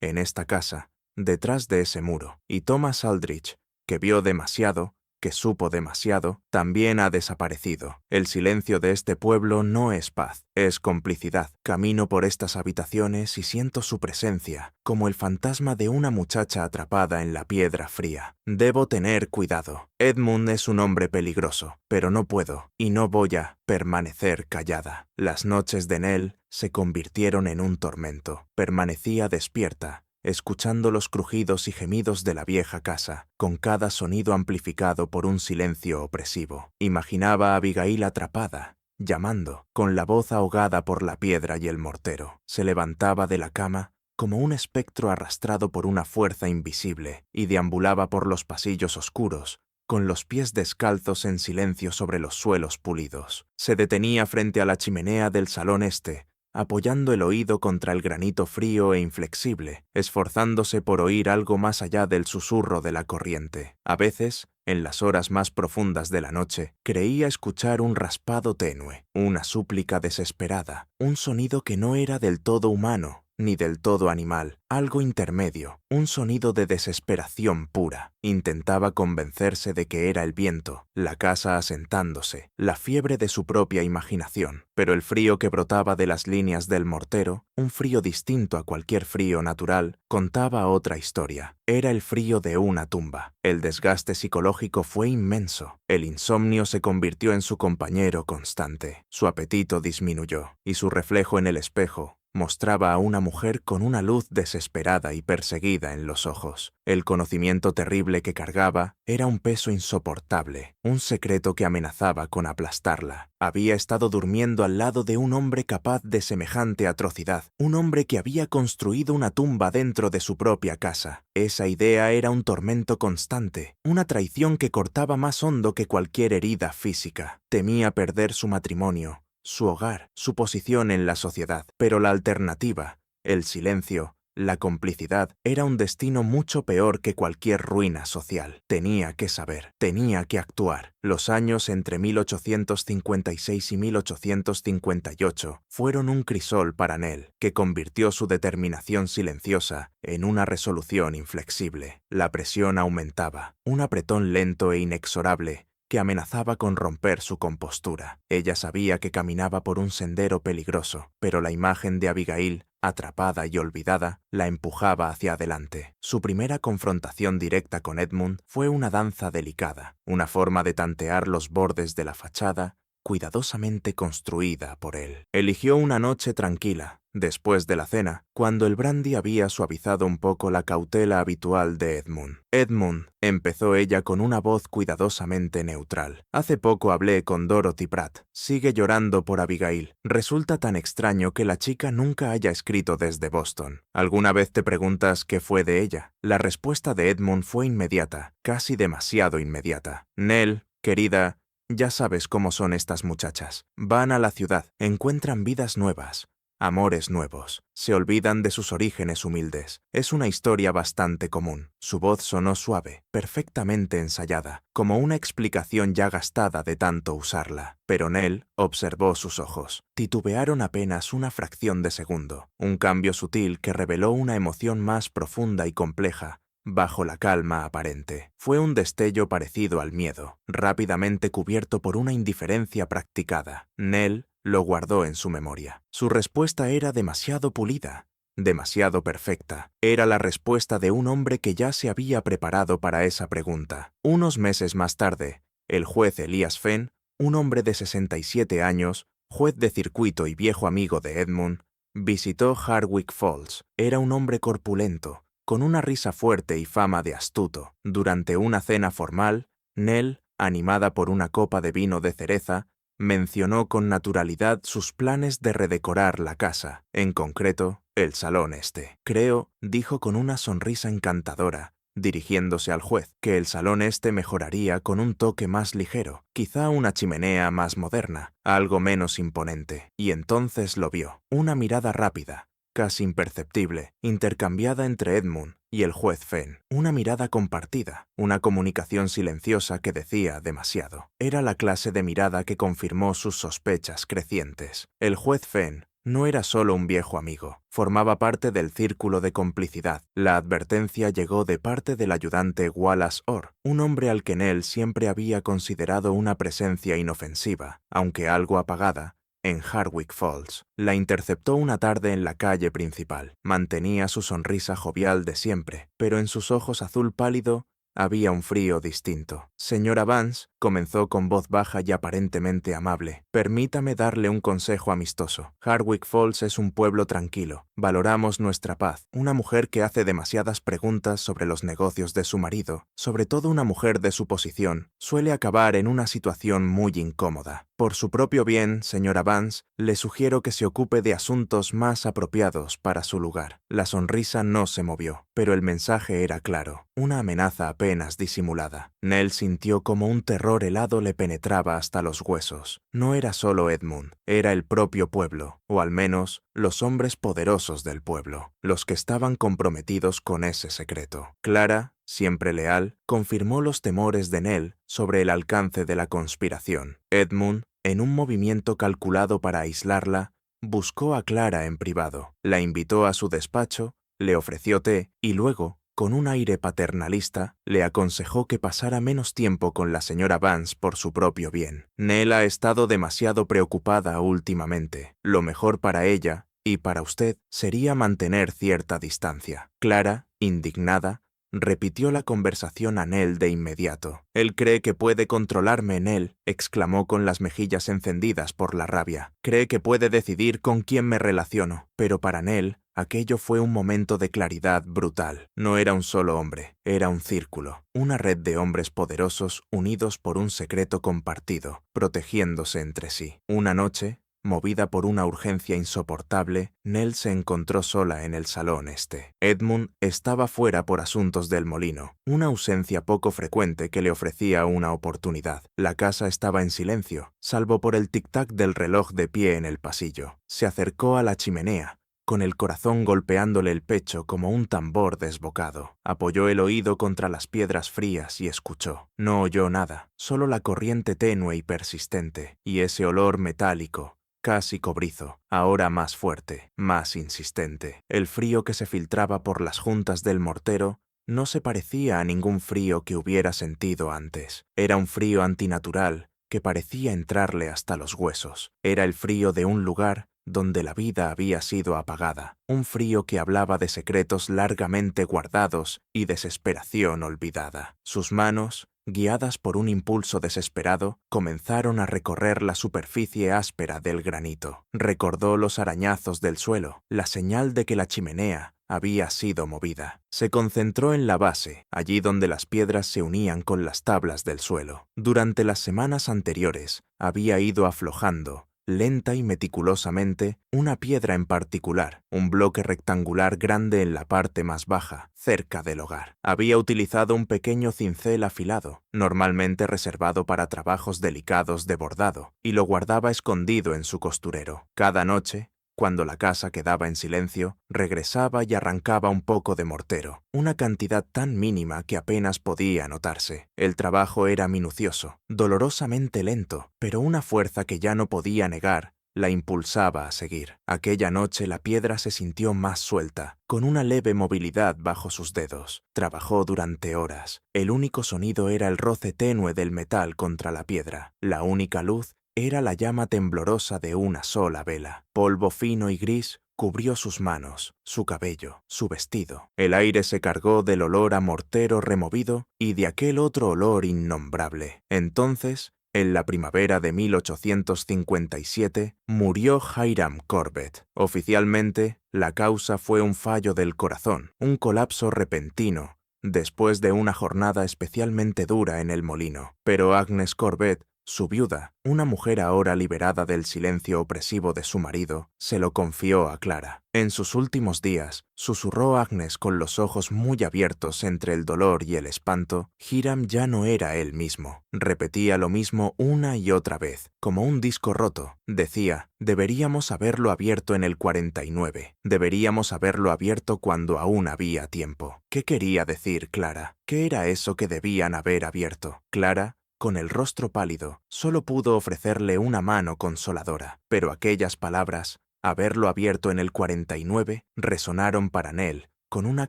en esta casa, detrás de ese muro. Y Thomas Aldrich, que vio demasiado, que supo demasiado, también ha desaparecido. El silencio de este pueblo no es paz, es complicidad. Camino por estas habitaciones y siento su presencia, como el fantasma de una muchacha atrapada en la piedra fría. Debo tener cuidado. Edmund es un hombre peligroso, pero no puedo, y no voy a, permanecer callada. Las noches de Nell se convirtieron en un tormento. Permanecía despierta, escuchando los crujidos y gemidos de la vieja casa, con cada sonido amplificado por un silencio opresivo. Imaginaba a Abigail atrapada, llamando, con la voz ahogada por la piedra y el mortero. Se levantaba de la cama como un espectro arrastrado por una fuerza invisible y deambulaba por los pasillos oscuros, con los pies descalzos en silencio sobre los suelos pulidos. Se detenía frente a la chimenea del salón este, apoyando el oído contra el granito frío e inflexible, esforzándose por oír algo más allá del susurro de la corriente. A veces, en las horas más profundas de la noche, creía escuchar un raspado tenue, una súplica desesperada, un sonido que no era del todo humano, ni del todo animal, algo intermedio, un sonido de desesperación pura. Intentaba convencerse de que era el viento, la casa asentándose, la fiebre de su propia imaginación, pero el frío que brotaba de las líneas del mortero, un frío distinto a cualquier frío natural, contaba otra historia. Era el frío de una tumba. El desgaste psicológico fue inmenso. El insomnio se convirtió en su compañero constante. Su apetito disminuyó, y su reflejo en el espejo mostraba a una mujer con una luz desesperada y perseguida en los ojos. El conocimiento terrible que cargaba era un peso insoportable, un secreto que amenazaba con aplastarla. Había estado durmiendo al lado de un hombre capaz de semejante atrocidad, un hombre que había construido una tumba dentro de su propia casa. Esa idea era un tormento constante, una traición que cortaba más hondo que cualquier herida física. Temía perder su matrimonio, su hogar, su posición en la sociedad, pero la alternativa, el silencio, la complicidad, era un destino mucho peor que cualquier ruina social. Tenía que saber, tenía que actuar. Los años entre 1856 y 1858 fueron un crisol para Nell, que convirtió su determinación silenciosa en una resolución inflexible. La presión aumentaba, un apretón lento e inexorable que amenazaba con romper su compostura. Ella sabía que caminaba por un sendero peligroso, pero la imagen de Abigail, atrapada y olvidada, la empujaba hacia adelante. Su primera confrontación directa con Edmund fue una danza delicada, una forma de tantear los bordes de la fachada cuidadosamente construida por él. Eligió una noche tranquila, después de la cena, cuando el brandy había suavizado un poco la cautela habitual de Edmund. «Edmund», empezó ella con una voz cuidadosamente neutral. «Hace poco hablé con Dorothy Pratt. Sigue llorando por Abigail. Resulta tan extraño que la chica nunca haya escrito desde Boston. ¿Alguna vez te preguntas qué fue de ella?» La respuesta de Edmund fue inmediata, casi demasiado inmediata. «Nell, querida, Ya sabes cómo son estas muchachas. Van a la ciudad, encuentran vidas nuevas, amores nuevos, se olvidan de sus orígenes humildes. Es una historia bastante común. Su voz sonó suave, perfectamente ensayada, como una explicación ya gastada de tanto usarla. Pero Nell observó sus ojos. Titubearon apenas una fracción de segundo, un cambio sutil que reveló una emoción más profunda y compleja bajo la calma aparente. Fue un destello parecido al miedo, rápidamente cubierto por una indiferencia practicada. Nell lo guardó en su memoria. Su respuesta era demasiado pulida, demasiado perfecta. Era la respuesta de un hombre que ya se había preparado para esa pregunta. Unos meses más tarde, el juez Elias Fenn, un hombre de 67 años, juez de circuito y viejo amigo de Edmund, visitó Hardwick Falls. Era un hombre corpulento, con una risa fuerte y fama de astuto. Durante una cena formal, Nell, animada por una copa de vino de cereza, mencionó con naturalidad sus planes de redecorar la casa, en concreto, el salón este. Creo, dijo con una sonrisa encantadora, dirigiéndose al juez, que el salón este mejoraría con un toque más ligero, quizá una chimenea más moderna, algo menos imponente. Y entonces lo vio, una mirada rápida, casi imperceptible, intercambiada entre Edmund y el juez Fenn. Una mirada compartida, una comunicación silenciosa que decía demasiado. Era la clase de mirada que confirmó sus sospechas crecientes. El juez Fenn no era solo un viejo amigo, formaba parte del círculo de complicidad. La advertencia llegó de parte del ayudante Wallace Orr, un hombre al que Nell siempre había considerado una presencia inofensiva, aunque algo apagada, en Hardwick Falls. La interceptó una tarde en la calle principal. Mantenía su sonrisa jovial de siempre, pero en sus ojos azul pálido había un frío distinto. Señora Vance, comenzó con voz baja y aparentemente amable. Permítame darle un consejo amistoso. Hardwick Falls es un pueblo tranquilo. Valoramos nuestra paz. Una mujer que hace demasiadas preguntas sobre los negocios de su marido, sobre todo una mujer de su posición, suele acabar en una situación muy incómoda. Por su propio bien, señora Vance, le sugiero que se ocupe de asuntos más apropiados para su lugar. La sonrisa no se movió, pero el mensaje era claro, una amenaza apenas disimulada. Nell sintió como un terror helado le penetraba hasta los huesos. No era solo Edmund, era el propio pueblo, o al menos los hombres poderosos del pueblo, los que estaban comprometidos con ese secreto. Clara, siempre leal, confirmó los temores de Nell sobre el alcance de la conspiración. Edmund, en un movimiento calculado para aislarla, buscó a Clara en privado, la invitó a su despacho, le ofreció té y luego, con un aire paternalista, le aconsejó que pasara menos tiempo con la señora Vance por su propio bien. Nell ha estado demasiado preocupada últimamente. Lo mejor para ella, y para usted, sería mantener cierta distancia. Clara, indignada, repitió la conversación a Nell de inmediato. «Él cree que puede controlarme, Nell», exclamó con las mejillas encendidas por la rabia. «Cree que puede decidir con quién me relaciono». Pero para Nell, aquello fue un momento de claridad brutal. No era un solo hombre, era un círculo, una red de hombres poderosos unidos por un secreto compartido, protegiéndose entre sí. Una noche, movida por una urgencia insoportable, Nell se encontró sola en el salón este. Edmund estaba fuera por asuntos del molino, una ausencia poco frecuente que le ofrecía una oportunidad. La casa estaba en silencio, salvo por el tic-tac del reloj de pie en el pasillo. Se acercó a la chimenea, con el corazón golpeándole el pecho como un tambor desbocado. Apoyó el oído contra las piedras frías y escuchó. No oyó nada, solo la corriente tenue y persistente, y ese olor metálico, casi cobrizo, ahora más fuerte, más insistente. El frío que se filtraba por las juntas del mortero no se parecía a ningún frío que hubiera sentido antes. Era un frío antinatural que parecía entrarle hasta los huesos. Era el frío de un lugar donde la vida había sido apagada, un frío que hablaba de secretos largamente guardados y desesperación olvidada. Sus manos, guiadas por un impulso desesperado, comenzaron a recorrer la superficie áspera del granito. Recordó los arañazos del suelo, la señal de que la chimenea había sido movida. Se concentró en la base, allí donde las piedras se unían con las tablas del suelo. Durante las semanas anteriores, había ido aflojando, lenta y meticulosamente, una piedra en particular, un bloque rectangular grande en la parte más baja, cerca del hogar. Había utilizado un pequeño cincel afilado, normalmente reservado para trabajos delicados de bordado, y lo guardaba escondido en su costurero. Cada noche, cuando la casa quedaba en silencio, regresaba y arrancaba un poco de mortero, una cantidad tan mínima que apenas podía notarse. El trabajo era minucioso, dolorosamente lento, pero una fuerza que ya no podía negar la impulsaba a seguir. Aquella noche la piedra se sintió más suelta, con una leve movilidad bajo sus dedos. Trabajó durante horas. El único sonido era el roce tenue del metal contra la piedra. La única luz era la llama temblorosa de una sola vela. Polvo fino y gris cubrió sus manos, su cabello, su vestido. El aire se cargó del olor a mortero removido y de aquel otro olor innombrable. Entonces, en la primavera de 1857, murió Hiram Corbett. Oficialmente, la causa fue un fallo del corazón, un colapso repentino, después de una jornada especialmente dura en el molino. Pero Agnes Corbett, su viuda, una mujer ahora liberada del silencio opresivo de su marido, se lo confió a Clara. En sus últimos días, susurró Agnes con los ojos muy abiertos entre el dolor y el espanto, Hiram ya no era él mismo. Repetía lo mismo una y otra vez, como un disco roto. Decía, deberíamos haberlo abierto en el 49. Deberíamos haberlo abierto cuando aún había tiempo. ¿Qué quería decir Clara? ¿Qué era eso que debían haber abierto? Clara, con el rostro pálido, solo pudo ofrecerle una mano consoladora, pero aquellas palabras, haberlo abierto en el 49, resonaron para Nell con una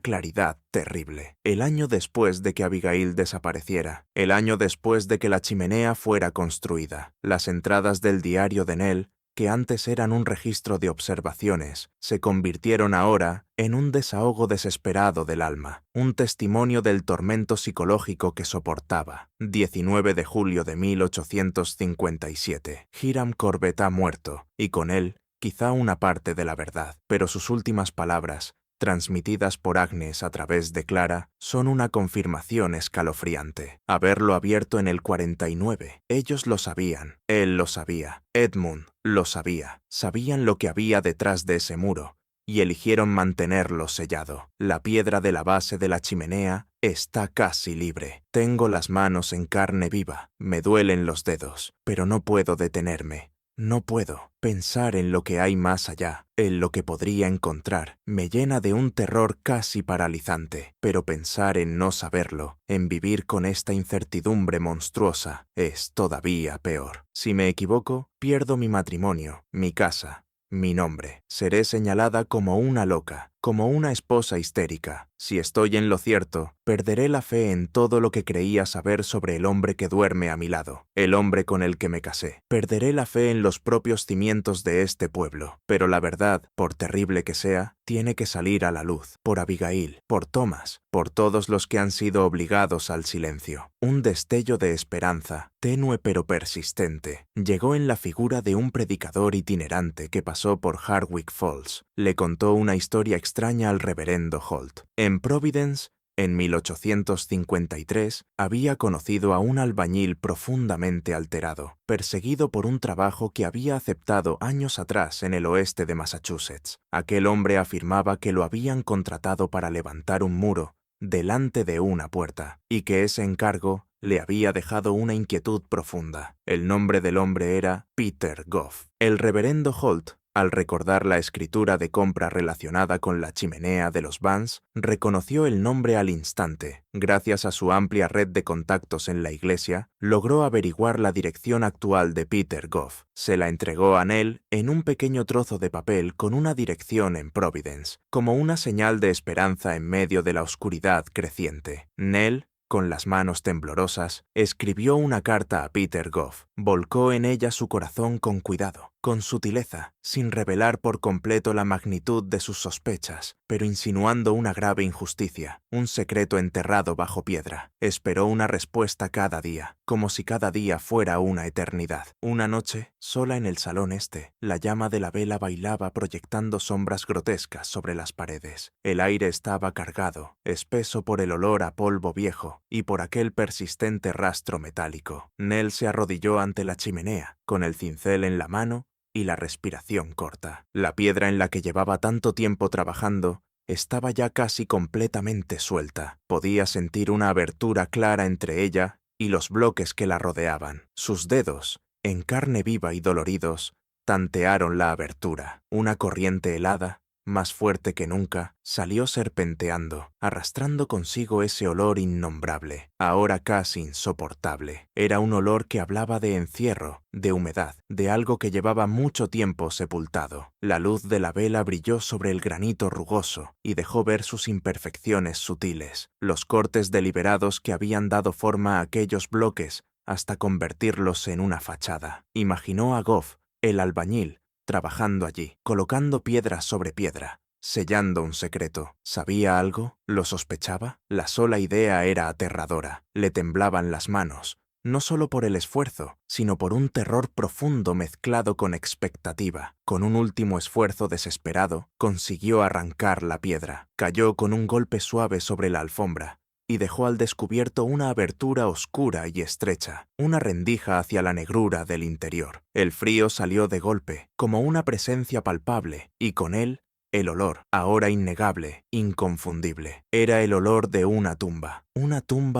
claridad terrible. El año después de que Abigail desapareciera, el año después de que la chimenea fuera construida, las entradas del diario de Nell, que antes eran un registro de observaciones, se convirtieron ahora en un desahogo desesperado del alma, un testimonio del tormento psicológico que soportaba. 19 de julio de 1857. Hiram Corbett ha muerto, y con él, quizá una parte de la verdad, pero sus últimas palabras, transmitidas por Agnes a través de Clara, son una confirmación escalofriante. Haberlo abierto en el 49. Ellos lo sabían, él lo sabía, Edmund lo sabía. Sabían lo que había detrás de ese muro, y eligieron mantenerlo sellado. La piedra de la base de la chimenea está casi libre. Tengo las manos en carne viva, me duelen los dedos, pero no puedo detenerme. No puedo. Pensar en lo que hay más allá, en lo que podría encontrar, me llena de un terror casi paralizante. Pero pensar en no saberlo, en vivir con esta incertidumbre monstruosa, es todavía peor. Si me equivoco, pierdo mi matrimonio, mi casa, mi nombre. Seré señalada como una loca, como una esposa histérica. Si estoy en lo cierto, perderé la fe en todo lo que creía saber sobre el hombre que duerme a mi lado, el hombre con el que me casé. Perderé la fe en los propios cimientos de este pueblo. Pero la verdad, por terrible que sea, tiene que salir a la luz. Por Abigail, por Thomas, por todos los que han sido obligados al silencio. Un destello de esperanza, tenue pero persistente, llegó en la figura de un predicador itinerante que pasó por Hardwick Falls. Le contó una historia extraña al reverendo Holt. En Providence, en 1853, había conocido a un albañil profundamente alterado, perseguido por un trabajo que había aceptado años atrás en el oeste de Massachusetts. Aquel hombre afirmaba que lo habían contratado para levantar un muro delante de una puerta, y que ese encargo le había dejado una inquietud profunda. El nombre del hombre era Peter Goff. El reverendo Holt, al recordar la escritura de compra relacionada con la chimenea de los Vance, reconoció el nombre al instante. Gracias a su amplia red de contactos en la iglesia, logró averiguar la dirección actual de Peter Goff. Se la entregó a Nell en un pequeño trozo de papel con una dirección en Providence, como una señal de esperanza en medio de la oscuridad creciente. Nell, con las manos temblorosas, escribió una carta a Peter Goff. Volcó en ella su corazón con cuidado, con sutileza, sin revelar por completo la magnitud de sus sospechas, pero insinuando una grave injusticia, un secreto enterrado bajo piedra. Esperó una respuesta cada día, como si cada día fuera una eternidad. Una noche, sola en el salón la llama de la vela bailaba proyectando sombras grotescas sobre las paredes. El aire estaba cargado, espeso por el olor a polvo viejo y por aquel persistente rastro metálico. Nell se arrodilló ante la chimenea, con el cincel en la mano, y la respiración corta. La piedra en la que llevaba tanto tiempo trabajando estaba ya casi completamente suelta. Podía sentir una abertura clara entre ella y los bloques que la rodeaban. Sus dedos, en carne viva y doloridos, tantearon la abertura. Una corriente helada, más fuerte que nunca, salió serpenteando, arrastrando consigo ese olor innombrable, ahora casi insoportable. Era un olor que hablaba de encierro, de humedad, de algo que llevaba mucho tiempo sepultado. La luz de la vela brilló sobre el granito rugoso y dejó ver sus imperfecciones sutiles, los cortes deliberados que habían dado forma a aquellos bloques hasta convertirlos en una fachada. Imaginó a Goff, el albañil, trabajando allí, colocando piedra sobre piedra, sellando un secreto. ¿Sabía algo? ¿Lo sospechaba? La sola idea era aterradora. Le temblaban las manos, no solo por el esfuerzo, sino por un terror profundo mezclado con expectativa. Con un último esfuerzo desesperado, consiguió arrancar la piedra. Cayó con un golpe suave sobre la alfombra y dejó al descubierto una abertura oscura y estrecha, una rendija hacia la negrura del interior. El frío salió de golpe, como una presencia palpable, y con él, el olor, ahora innegable, inconfundible. Era el olor de una tumba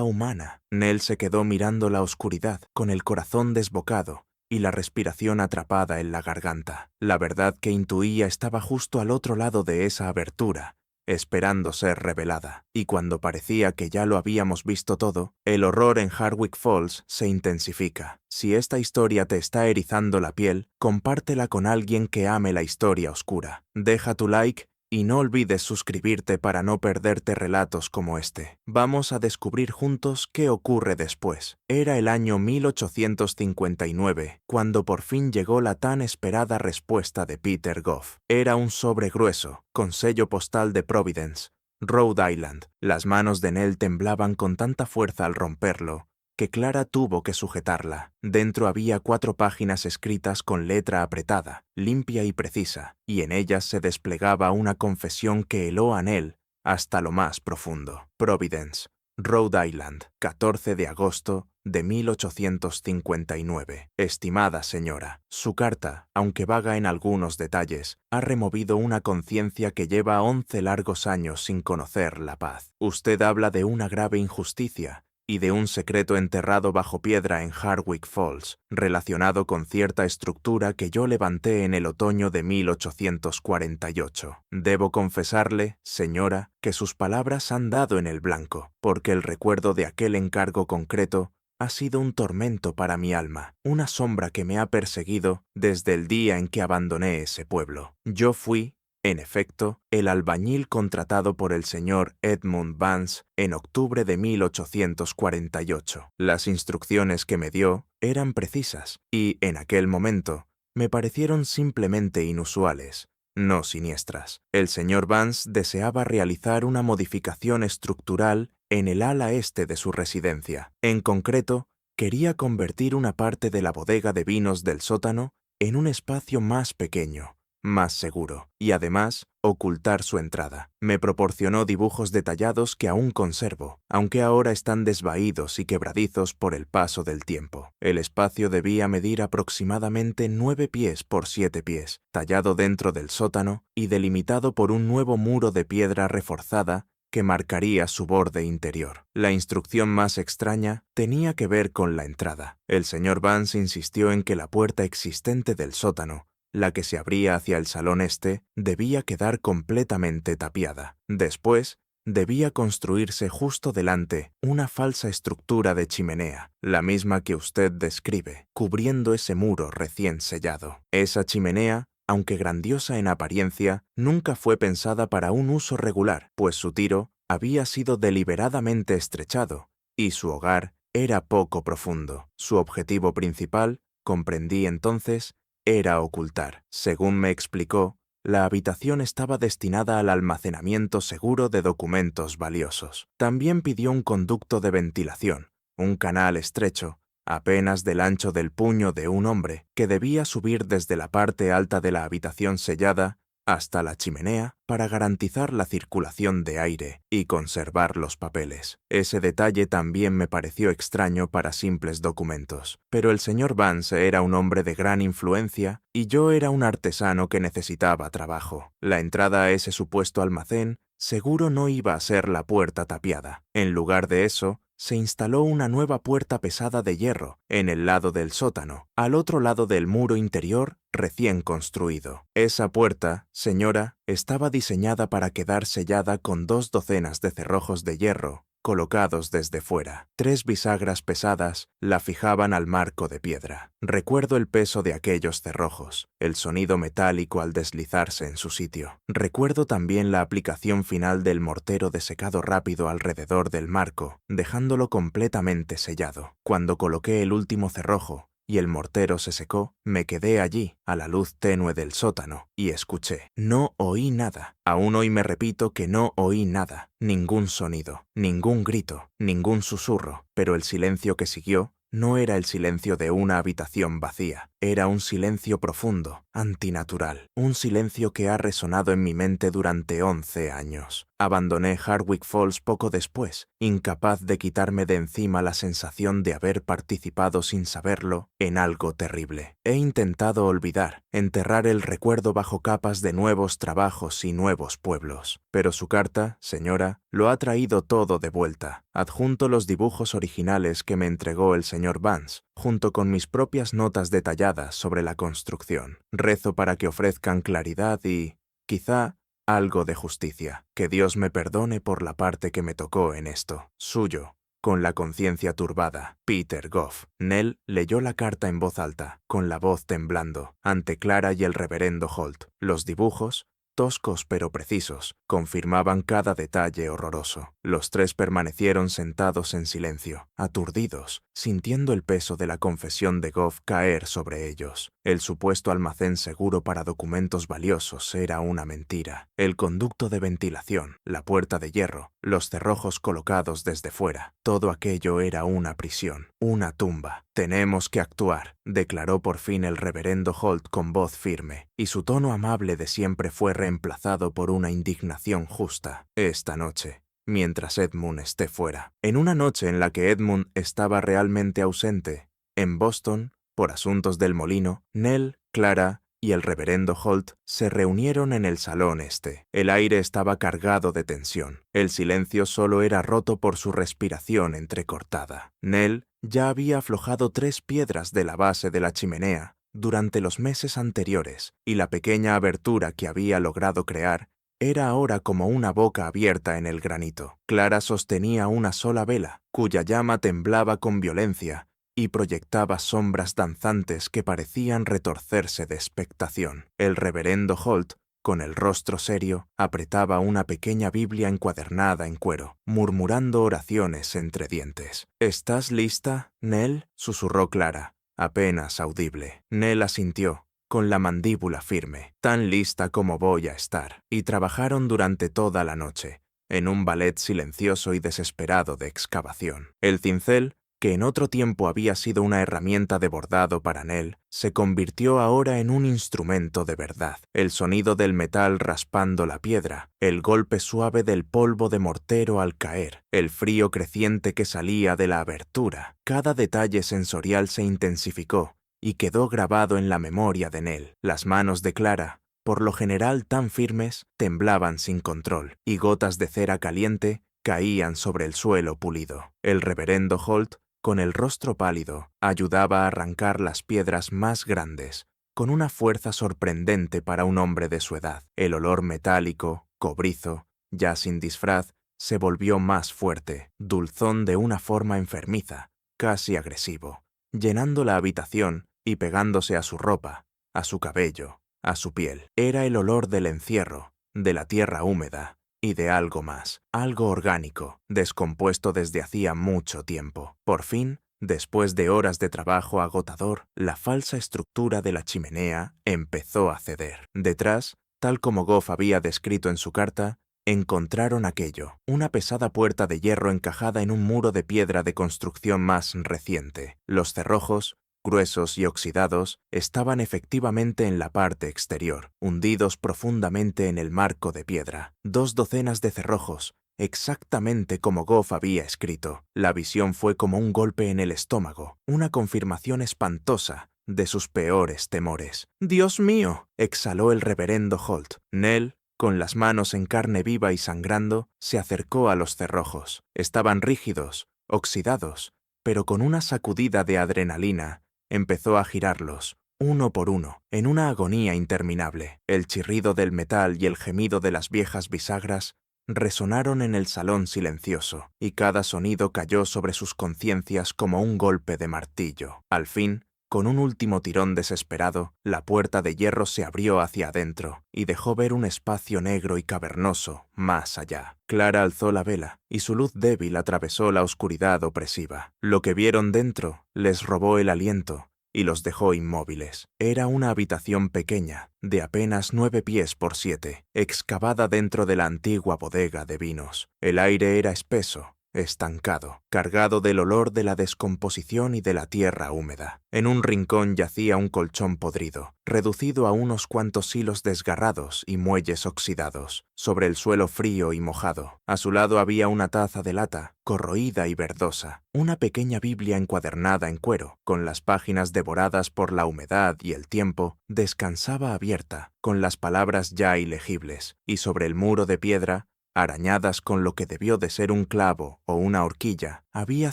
humana. Nell se quedó mirando la oscuridad, con el corazón desbocado y la respiración atrapada en la garganta. La verdad que intuía estaba justo al otro lado de esa abertura, esperando ser revelada. Y cuando parecía que ya lo habíamos visto todo, el horror en Hardwick Falls se intensifica. Si esta historia te está erizando la piel, compártela con alguien que ame la historia oscura. Deja tu like y no olvides suscribirte para no perderte relatos como este. Vamos a descubrir juntos qué ocurre después. Era el año 1859, cuando por fin llegó la tan esperada respuesta de Peter Goff. Era un sobre grueso, con sello postal de Providence, Rhode Island. Las manos de Nell temblaban con tanta fuerza al romperlo que Clara tuvo que sujetarla. Dentro había 4 páginas escritas con letra apretada, limpia y precisa, y en ellas se desplegaba una confesión que heló a Nell hasta lo más profundo. Providence, Rhode Island, 14 de agosto de 1859. Estimada señora, su carta, aunque vaga en algunos detalles, ha removido una conciencia que lleva 11 largos años sin conocer la paz. Usted habla de una grave injusticia y de un secreto enterrado bajo piedra en Hardwick Falls, relacionado con cierta estructura que yo levanté en el otoño de 1848. Debo confesarle, señora, que sus palabras han dado en el blanco, porque el recuerdo de aquel encargo concreto ha sido un tormento para mi alma, una sombra que me ha perseguido desde el día en que abandoné ese pueblo. Yo fui, en efecto, el albañil contratado por el señor Edmund Vance en octubre de 1848. Las instrucciones que me dio eran precisas y, en aquel momento, me parecieron simplemente inusuales, no siniestras. El señor Vance deseaba realizar una modificación estructural en el ala este de su residencia. En concreto, quería convertir una parte de la bodega de vinos del sótano en un espacio más pequeño, más seguro, y además ocultar su entrada. Me proporcionó dibujos detallados que aún conservo, aunque ahora están desvaídos y quebradizos por el paso del tiempo. El espacio debía medir aproximadamente 9 pies por 7 pies, tallado dentro del sótano y delimitado por un nuevo muro de piedra reforzada que marcaría su borde interior. La instrucción más extraña tenía que ver con la entrada. El señor Vance insistió en que la puerta existente del sótano, la que se abría hacia el salón este, debía quedar completamente tapiada. Después, debía construirse justo delante una falsa estructura de chimenea, la misma que usted describe, cubriendo ese muro recién sellado. Esa chimenea, aunque grandiosa en apariencia, nunca fue pensada para un uso regular, pues su tiro había sido deliberadamente estrechado y su hogar era poco profundo. Su objetivo principal, comprendí entonces, era ocultar. Según me explicó, la habitación estaba destinada al almacenamiento seguro de documentos valiosos. También pidió un conducto de ventilación, un canal estrecho, apenas del ancho del puño de un hombre, que debía subir desde la parte alta de la habitación sellada hasta la chimenea para garantizar la circulación de aire y conservar los papeles. Ese detalle también me pareció extraño para simples documentos. Pero el señor Vance era un hombre de gran influencia y yo era un artesano que necesitaba trabajo. La entrada a ese supuesto almacén seguro no iba a ser la puerta tapiada. En lugar de eso, se instaló una nueva puerta pesada de hierro en el lado del sótano, al otro lado del muro interior recién construido. Esa puerta, señora, estaba diseñada para quedar sellada con 2 docenas de cerrojos de hierro colocados desde fuera. 3 bisagras pesadas la fijaban al marco de piedra. Recuerdo el peso de aquellos cerrojos, el sonido metálico al deslizarse en su sitio. Recuerdo también la aplicación final del mortero de secado rápido alrededor del marco, dejándolo completamente sellado. Cuando coloqué el último cerrojo y el mortero se secó, me quedé allí, a la luz tenue del sótano, y escuché. No oí nada. Aún hoy me repito que no oí nada. Ningún sonido, ningún grito, ningún susurro. Pero el silencio que siguió no era el silencio de una habitación vacía. Era un silencio profundo, antinatural. Un silencio que ha resonado en mi mente durante 11 años. Abandoné Hardwick Falls poco después, incapaz de quitarme de encima la sensación de haber participado sin saberlo en algo terrible. He intentado olvidar, enterrar el recuerdo bajo capas de nuevos trabajos y nuevos pueblos. Pero su carta, señora, lo ha traído todo de vuelta. Adjunto los dibujos originales que me entregó el señor Vance, junto con mis propias notas detalladas sobre la construcción. Rezo para que ofrezcan claridad y, quizá, algo de justicia. Que Dios me perdone por la parte que me tocó en esto. Suyo, con la conciencia turbada, Peter Goff. Nell leyó la carta en voz alta, con la voz temblando, ante Clara y el reverendo Holt. Los dibujos, toscos pero precisos, confirmaban cada detalle horroroso. Los 3 permanecieron sentados en silencio, aturdidos, sintiendo el peso de la confesión de Goff caer sobre ellos. El supuesto almacén seguro para documentos valiosos era una mentira. El conducto de ventilación, la puerta de hierro, los cerrojos colocados desde fuera, todo aquello era una prisión, una tumba. «Tenemos que actuar», declaró por fin el reverendo Holt con voz firme, y su tono amable de siempre fue reemplazado por una indignación justa. «Esta noche, mientras Edmund esté fuera». En una noche en la que Edmund estaba realmente ausente, en Boston, por asuntos del molino, Nell, Clara y el reverendo Holt se reunieron en el salón este. El aire estaba cargado de tensión. El silencio solo era roto por su respiración entrecortada. Nell ya había aflojado 3 piedras de la base de la chimenea durante los meses anteriores, y la pequeña abertura que había logrado crear era ahora como una boca abierta en el granito. Clara sostenía una sola vela, cuya llama temblaba con violencia y proyectaba sombras danzantes que parecían retorcerse de expectación. El reverendo Holt, con el rostro serio, apretaba una pequeña Biblia encuadernada en cuero, murmurando oraciones entre dientes. «¿Estás lista, Nell?», susurró Clara, apenas audible. Nell asintió, con la mandíbula firme, «Tan lista como voy a estar». Y trabajaron durante toda la noche, en un ballet silencioso y desesperado de excavación. El cincel, que en otro tiempo había sido una herramienta de bordado para Nell, se convirtió ahora en un instrumento de verdad. El sonido del metal raspando la piedra, el golpe suave del polvo de mortero al caer, el frío creciente que salía de la abertura. Cada detalle sensorial se intensificó y quedó grabado en la memoria de Nell. Las manos de Clara, por lo general tan firmes, temblaban sin control, y gotas de cera caliente caían sobre el suelo pulido. El reverendo Holt, con el rostro pálido, ayudaba a arrancar las piedras más grandes, con una fuerza sorprendente para un hombre de su edad. El olor metálico, cobrizo, ya sin disfraz, se volvió más fuerte, dulzón de una forma enfermiza, casi agresivo, llenando la habitación y pegándose a su ropa, a su cabello, a su piel. Era el olor del encierro, de la tierra húmeda, y de algo más, algo orgánico, descompuesto desde hacía mucho tiempo. Por fin, después de horas de trabajo agotador, la falsa estructura de la chimenea empezó a ceder. Detrás, tal como Goff había descrito en su carta, encontraron aquello, una pesada puerta de hierro encajada en un muro de piedra de construcción más reciente. Los cerrojos, gruesos y oxidados, estaban efectivamente en la parte exterior, hundidos profundamente en el marco de piedra. 2 docenas de cerrojos, exactamente como Goff había escrito. La visión fue como un golpe en el estómago, una confirmación espantosa de sus peores temores. «¡Dios mío!», exhaló el reverendo Holt. Nell, con las manos en carne viva y sangrando, se acercó a los cerrojos. Estaban rígidos, oxidados, pero con una sacudida de adrenalina, empezó a girarlos, uno por uno, en una agonía interminable. El chirrido del metal y el gemido de las viejas bisagras resonaron en el salón silencioso, y cada sonido cayó sobre sus conciencias como un golpe de martillo. Al fin, con un último tirón desesperado, la puerta de hierro se abrió hacia adentro y dejó ver un espacio negro y cavernoso más allá. Clara alzó la vela y su luz débil atravesó la oscuridad opresiva. Lo que vieron dentro les robó el aliento y los dejó inmóviles. Era una habitación pequeña, de apenas 9 pies por 7, excavada dentro de la antigua bodega de vinos. El aire era espeso, estancado, cargado del olor de la descomposición y de la tierra húmeda. En un rincón yacía un colchón podrido, reducido a unos cuantos hilos desgarrados y muelles oxidados, sobre el suelo frío y mojado. A su lado había una taza de lata, corroída y verdosa, una pequeña Biblia encuadernada en cuero, con las páginas devoradas por la humedad y el tiempo, descansaba abierta, con las palabras ya ilegibles, y sobre el muro de piedra, arañadas con lo que debió de ser un clavo o una horquilla, había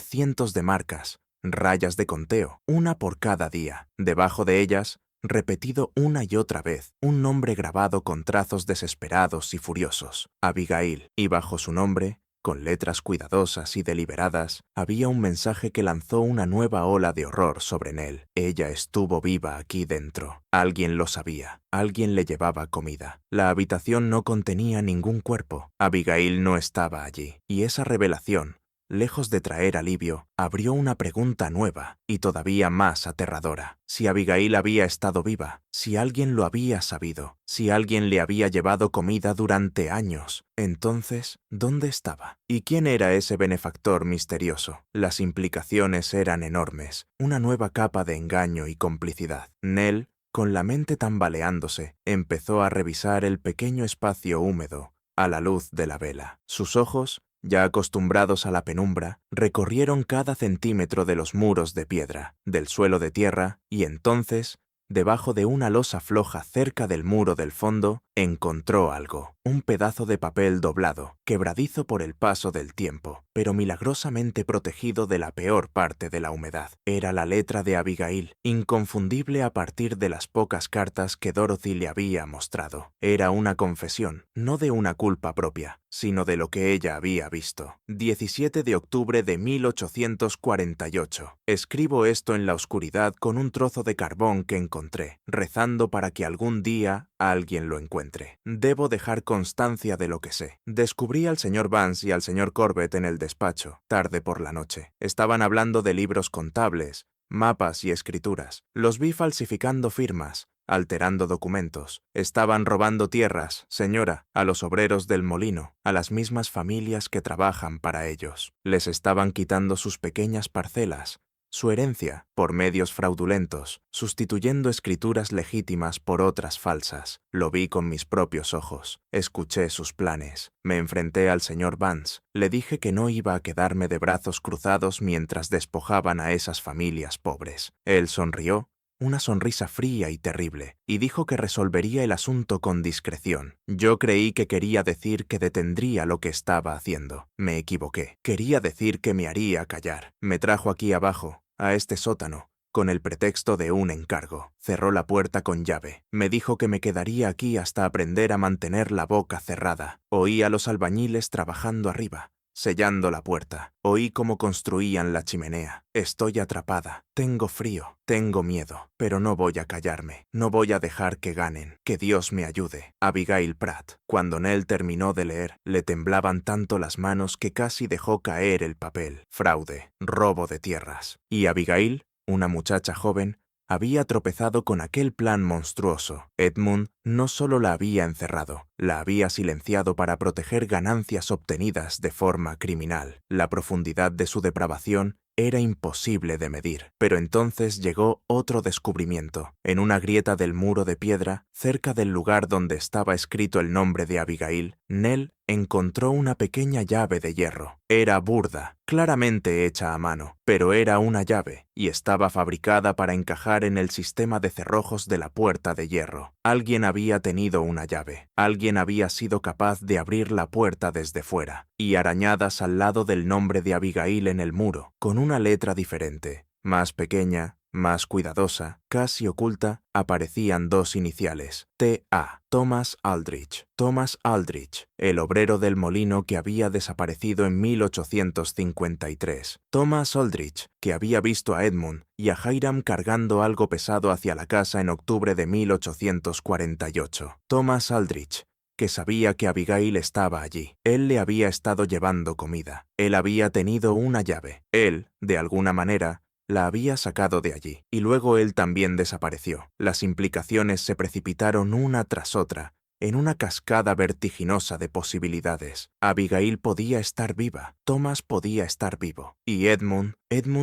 cientos de marcas, rayas de conteo, una por cada día. Debajo de ellas, repetido una y otra vez, un nombre grabado con trazos desesperados y furiosos, Abigail, y bajo su nombre, con letras cuidadosas y deliberadas, había un mensaje que lanzó una nueva ola de horror sobre Nell. Ella estuvo viva aquí dentro. Alguien lo sabía. Alguien le llevaba comida. La habitación no contenía ningún cuerpo. Abigail no estaba allí. Y esa revelación, lejos de traer alivio, abrió una pregunta nueva y todavía más aterradora. Si Abigail había estado viva, si alguien lo había sabido, si alguien le había llevado comida durante años, entonces, ¿dónde estaba? ¿Y quién era ese benefactor misterioso? Las implicaciones eran enormes, una nueva capa de engaño y complicidad. Nell, con la mente tambaleándose, empezó a revisar el pequeño espacio húmedo a la luz de la vela. Sus ojos, ya acostumbrados a la penumbra, recorrieron cada centímetro de los muros de piedra, del suelo de tierra, y entonces, debajo de una losa floja cerca del muro del fondo, encontró algo, un pedazo de papel doblado, quebradizo por el paso del tiempo, pero milagrosamente protegido de la peor parte de la humedad. Era la letra de Abigail, inconfundible a partir de las pocas cartas que Dorothy le había mostrado. Era una confesión, no de una culpa propia, sino de lo que ella había visto. 17 de octubre de 1848. Escribo esto en la oscuridad con un trozo de carbón que encontré, rezando para que algún día alguien lo encuentre. Debo dejar constancia de lo que sé. Descubrí al señor Vance y al señor Corbett en el despacho, tarde por la noche. Estaban hablando de libros contables, mapas y escrituras. Los vi falsificando firmas, alterando documentos. Estaban robando tierras, señora, a los obreros del molino, a las mismas familias que trabajan para ellos. Les estaban quitando sus pequeñas parcelas, su herencia, por medios fraudulentos, sustituyendo escrituras legítimas por otras falsas. Lo vi con mis propios ojos. Escuché sus planes. Me enfrenté al señor Vance. Le dije que no iba a quedarme de brazos cruzados mientras despojaban a esas familias pobres. Él sonrió, una sonrisa fría y terrible, y dijo que resolvería el asunto con discreción. Yo creí que quería decir que detendría lo que estaba haciendo. Me equivoqué. Quería decir que me haría callar. Me trajo aquí abajo, a este sótano, con el pretexto de un encargo. Cerró la puerta con llave. Me dijo que me quedaría aquí hasta aprender a mantener la boca cerrada. Oí a los albañiles trabajando arriba, sellando la puerta. Oí cómo construían la chimenea. Estoy atrapada. Tengo frío. Tengo miedo. Pero no voy a callarme. No voy a dejar que ganen. Que Dios me ayude. Abigail Pratt. Cuando Nell terminó de leer, le temblaban tanto las manos que casi dejó caer el papel. Fraude. Robo de tierras. Y Abigail, una muchacha joven, había tropezado con aquel plan monstruoso. Edmund no solo la había encerrado, la había silenciado para proteger ganancias obtenidas de forma criminal. La profundidad de su depravación era imposible de medir. Pero entonces llegó otro descubrimiento. En una grieta del muro de piedra, cerca del lugar donde estaba escrito el nombre de Abigail, Nell encontró una pequeña llave de hierro. Era burda, claramente hecha a mano, pero era una llave y estaba fabricada para encajar en el sistema de cerrojos de la puerta de hierro. Alguien había tenido una llave. Alguien había sido capaz de abrir la puerta desde fuera, y arañadas al lado del nombre de Abigail en el muro, con una letra diferente, más pequeña, más cuidadosa, casi oculta, aparecían dos iniciales, T.A. Thomas Aldrich. Thomas Aldrich, el obrero del molino que había desaparecido en 1853. Thomas Aldrich, que había visto a Edmund y a Hiram cargando algo pesado hacia la casa en octubre de 1848. Thomas Aldrich, que sabía que Abigail estaba allí. Él le había estado llevando comida. Él había tenido una llave. Él, de alguna manera, la había sacado de allí, y luego él también desapareció. Las implicaciones se precipitaron una tras otra, en una cascada vertiginosa de posibilidades. Abigail podía estar viva, Thomas podía estar vivo, y Edmund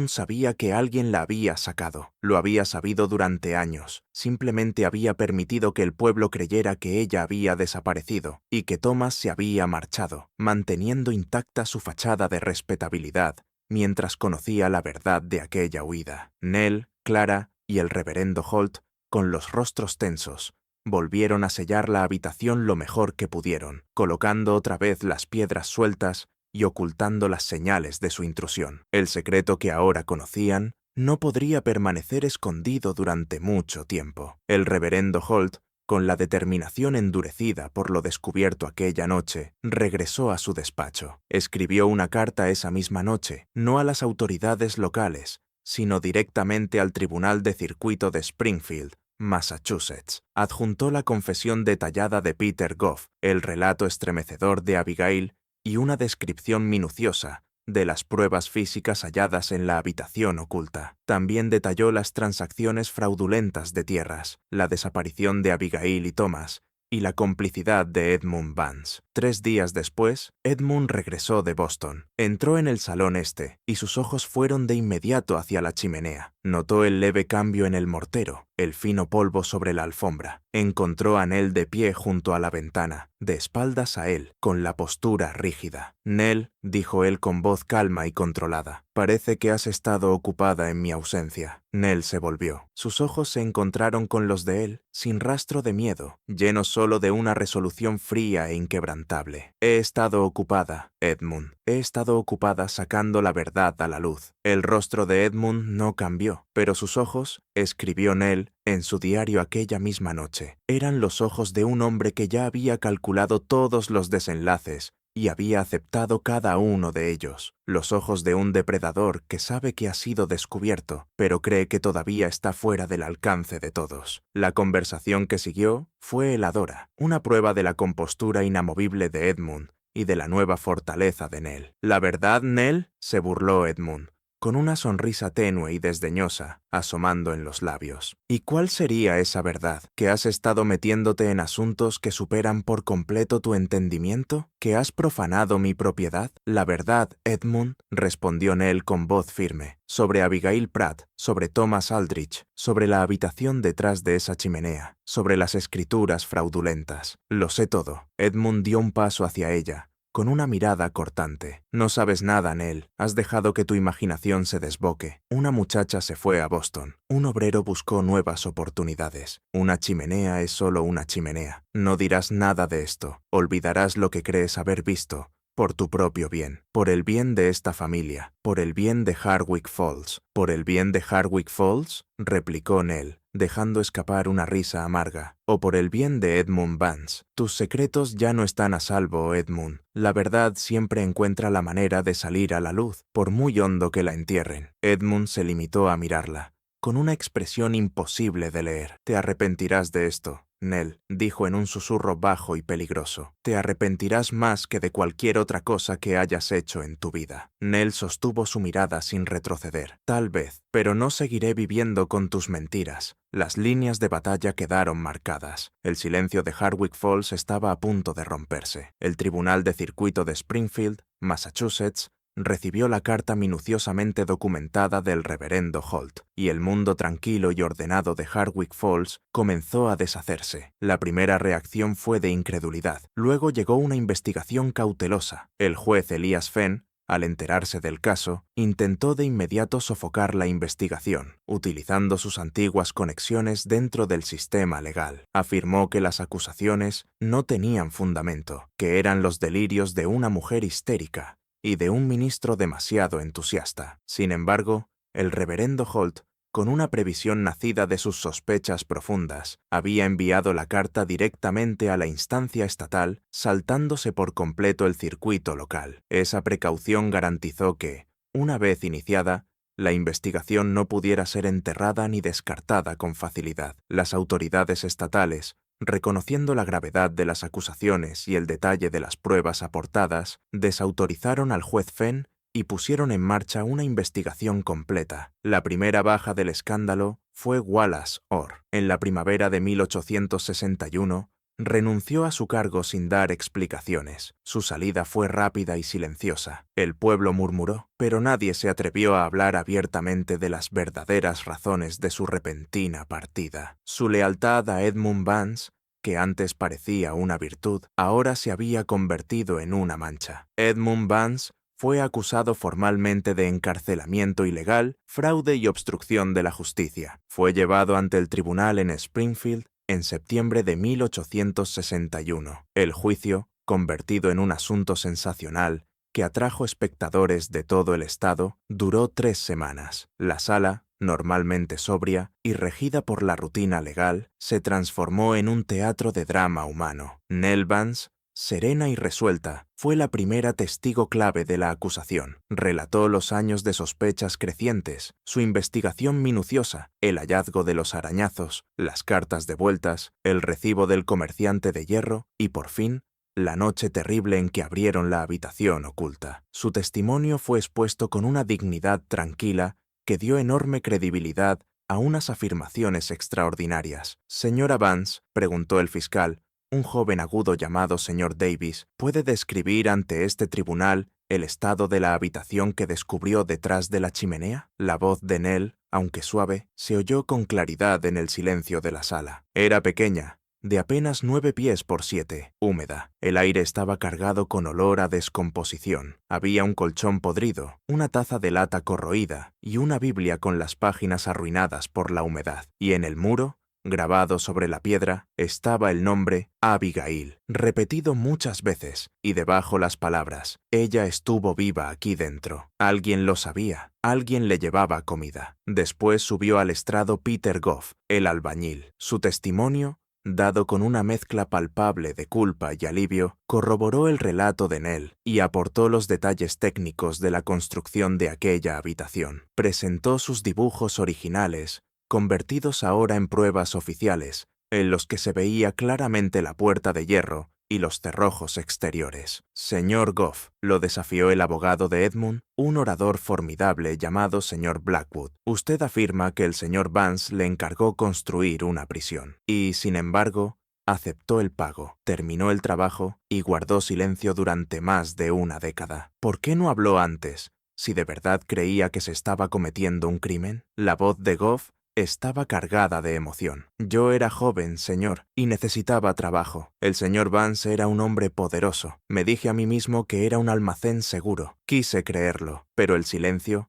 sabía que alguien la había sacado. Lo había sabido durante años. Simplemente había permitido que el pueblo creyera que ella había desaparecido, y que Thomas se había marchado, manteniendo intacta su fachada de respetabilidad, mientras conocía la verdad de aquella huida. Nell, Clara y el reverendo Holt, con los rostros tensos, volvieron a sellar la habitación lo mejor que pudieron, colocando otra vez las piedras sueltas y ocultando las señales de su intrusión. El secreto que ahora conocían no podría permanecer escondido durante mucho tiempo. El reverendo Holt, con la determinación endurecida por lo descubierto aquella noche, regresó a su despacho. Escribió una carta esa misma noche, no a las autoridades locales, sino directamente al Tribunal de Circuito de Springfield, Massachusetts. Adjuntó la confesión detallada de Peter Goff, el relato estremecedor de Abigail y una descripción minuciosa de las pruebas físicas halladas en la habitación oculta. También detalló las transacciones fraudulentas de tierras, la desaparición de Abigail y Thomas, y la complicidad de Edmund Vance. 3 días después, Edmund regresó de Boston. Entró en el salón este, y sus ojos fueron de inmediato hacia la chimenea. Notó el leve cambio en el mortero, el fino polvo sobre la alfombra. Encontró a Nell de pie junto a la ventana, de espaldas a él, con la postura rígida. «Nell», dijo él con voz calma y controlada, «parece que has estado ocupada en mi ausencia». Nell se volvió. Sus ojos se encontraron con los de él, sin rastro de miedo, llenos solo de una resolución fría e inquebrantable. «He estado ocupada, Edmund. He estado ocupada sacando la verdad a la luz». El rostro de Edmund no cambió, pero sus ojos, escribió Nell en su diario aquella misma noche, eran los ojos de un hombre que ya había calculado todos los desenlaces y había aceptado cada uno de ellos. Los ojos de un depredador que sabe que ha sido descubierto, pero cree que todavía está fuera del alcance de todos. La conversación que siguió fue heladora, una prueba de la compostura inamovible de Edmund y de la nueva fortaleza de Nell. «¿La verdad, Nell?», se burló Edmund, con una sonrisa tenue y desdeñosa asomando en los labios. «¿Y cuál sería esa verdad? ¿Que has estado metiéndote en asuntos que superan por completo tu entendimiento? ¿Que has profanado mi propiedad?» «La verdad, Edmund», respondió Nell con voz firme, «sobre Abigail Pratt, sobre Thomas Aldrich, sobre la habitación detrás de esa chimenea, sobre las escrituras fraudulentas. Lo sé todo». Edmund dio un paso hacia ella, con una mirada cortante. «No sabes nada, Nell. Has dejado que tu imaginación se desboque. Una muchacha se fue a Boston. Un obrero buscó nuevas oportunidades. Una chimenea es solo una chimenea. No dirás nada de esto. Olvidarás lo que crees haber visto, por tu propio bien, por el bien de esta familia, por el bien de Hardwick Falls». «¿Por el bien de Hardwick Falls?», replicó Nell, dejando escapar una risa amarga. «¿O por el bien de Edmund Vance? Tus secretos ya no están a salvo, Edmund. La verdad siempre encuentra la manera de salir a la luz, por muy hondo que la entierren». Edmund se limitó a mirarla, con una expresión imposible de leer. «Te arrepentirás de esto, Nell», dijo en un susurro bajo y peligroso. «Te arrepentirás más que de cualquier otra cosa que hayas hecho en tu vida». Nell sostuvo su mirada sin retroceder. «Tal vez, pero no seguiré viviendo con tus mentiras». Las líneas de batalla quedaron marcadas. El silencio de Hardwick Falls estaba a punto de romperse. El Tribunal de Circuito de Springfield, Massachusetts, recibió la carta minuciosamente documentada del reverendo Holt, y el mundo tranquilo y ordenado de Hardwick Falls comenzó a deshacerse. La primera reacción fue de incredulidad. Luego llegó una investigación cautelosa. El juez Elias Fenn, al enterarse del caso, intentó de inmediato sofocar la investigación, utilizando sus antiguas conexiones dentro del sistema legal. Afirmó que las acusaciones no tenían fundamento, que eran los delirios de una mujer histérica y de un ministro demasiado entusiasta. Sin embargo, el reverendo Holt, con una previsión nacida de sus sospechas profundas, había enviado la carta directamente a la instancia estatal, saltándose por completo el circuito local. Esa precaución garantizó que, una vez iniciada, la investigación no pudiera ser enterrada ni descartada con facilidad. Las autoridades estatales, reconociendo la gravedad de las acusaciones y el detalle de las pruebas aportadas, desautorizaron al juez Fenn y pusieron en marcha una investigación completa. La primera baja del escándalo fue Wallace Orr. En la primavera de 1861, renunció a su cargo sin dar explicaciones. Su salida fue rápida y silenciosa. El pueblo murmuró, pero nadie se atrevió a hablar abiertamente de las verdaderas razones de su repentina partida. Su lealtad a Edmund Vance, que antes parecía una virtud, ahora se había convertido en una mancha. Edmund Vance fue acusado formalmente de encarcelamiento ilegal, fraude y obstrucción de la justicia. Fue llevado ante el tribunal en Springfield en septiembre de 1861. El juicio, convertido en un asunto sensacional que atrajo espectadores de todo el estado, duró 3 semanas. La sala, normalmente sobria y regida por la rutina legal, se transformó en un teatro de drama humano. Nell Vance, serena y resuelta, fue la primera testigo clave de la acusación. Relató los años de sospechas crecientes, su investigación minuciosa, el hallazgo de los arañazos, las cartas devueltas, el recibo del comerciante de hierro y, por fin, la noche terrible en que abrieron la habitación oculta. Su testimonio fue expuesto con una dignidad tranquila que dio enorme credibilidad a unas afirmaciones extraordinarias. «Señora Vance», preguntó el fiscal, un joven agudo llamado señor Davis, ¿puede describir ante este tribunal el estado de la habitación que descubrió detrás de la chimenea? La voz de Nell, aunque suave, se oyó con claridad en el silencio de la sala. Era pequeña, de apenas 9 pies por 7, húmeda. El aire estaba cargado con olor a descomposición. Había un colchón podrido, una taza de lata corroída y una Biblia con las páginas arruinadas por la humedad. Y en el muro, grabado sobre la piedra, estaba el nombre Abigail, repetido muchas veces, y debajo las palabras: «Ella estuvo viva aquí dentro». Alguien lo sabía, alguien le llevaba comida. Después subió al estrado Peter Goff, el albañil. Su testimonio, dado con una mezcla palpable de culpa y alivio, corroboró el relato de Nell y aportó los detalles técnicos de la construcción de aquella habitación. Presentó sus dibujos originales, convertidos ahora en pruebas oficiales, en los que se veía claramente la puerta de hierro y los cerrojos exteriores. «Señor Goff», lo desafió el abogado de Edmund, un orador formidable llamado señor Blackwood. «Usted afirma que el señor Vance le encargó construir una prisión. Y, sin embargo, aceptó el pago, terminó el trabajo y guardó silencio durante más de una década. ¿Por qué no habló antes, si de verdad creía que se estaba cometiendo un crimen?» La voz de Goff estaba cargada de emoción. «Yo era joven, señor, y necesitaba trabajo. El señor Vance era un hombre poderoso. Me dije a mí mismo que era un almacén seguro. Quise creerlo, pero el silencio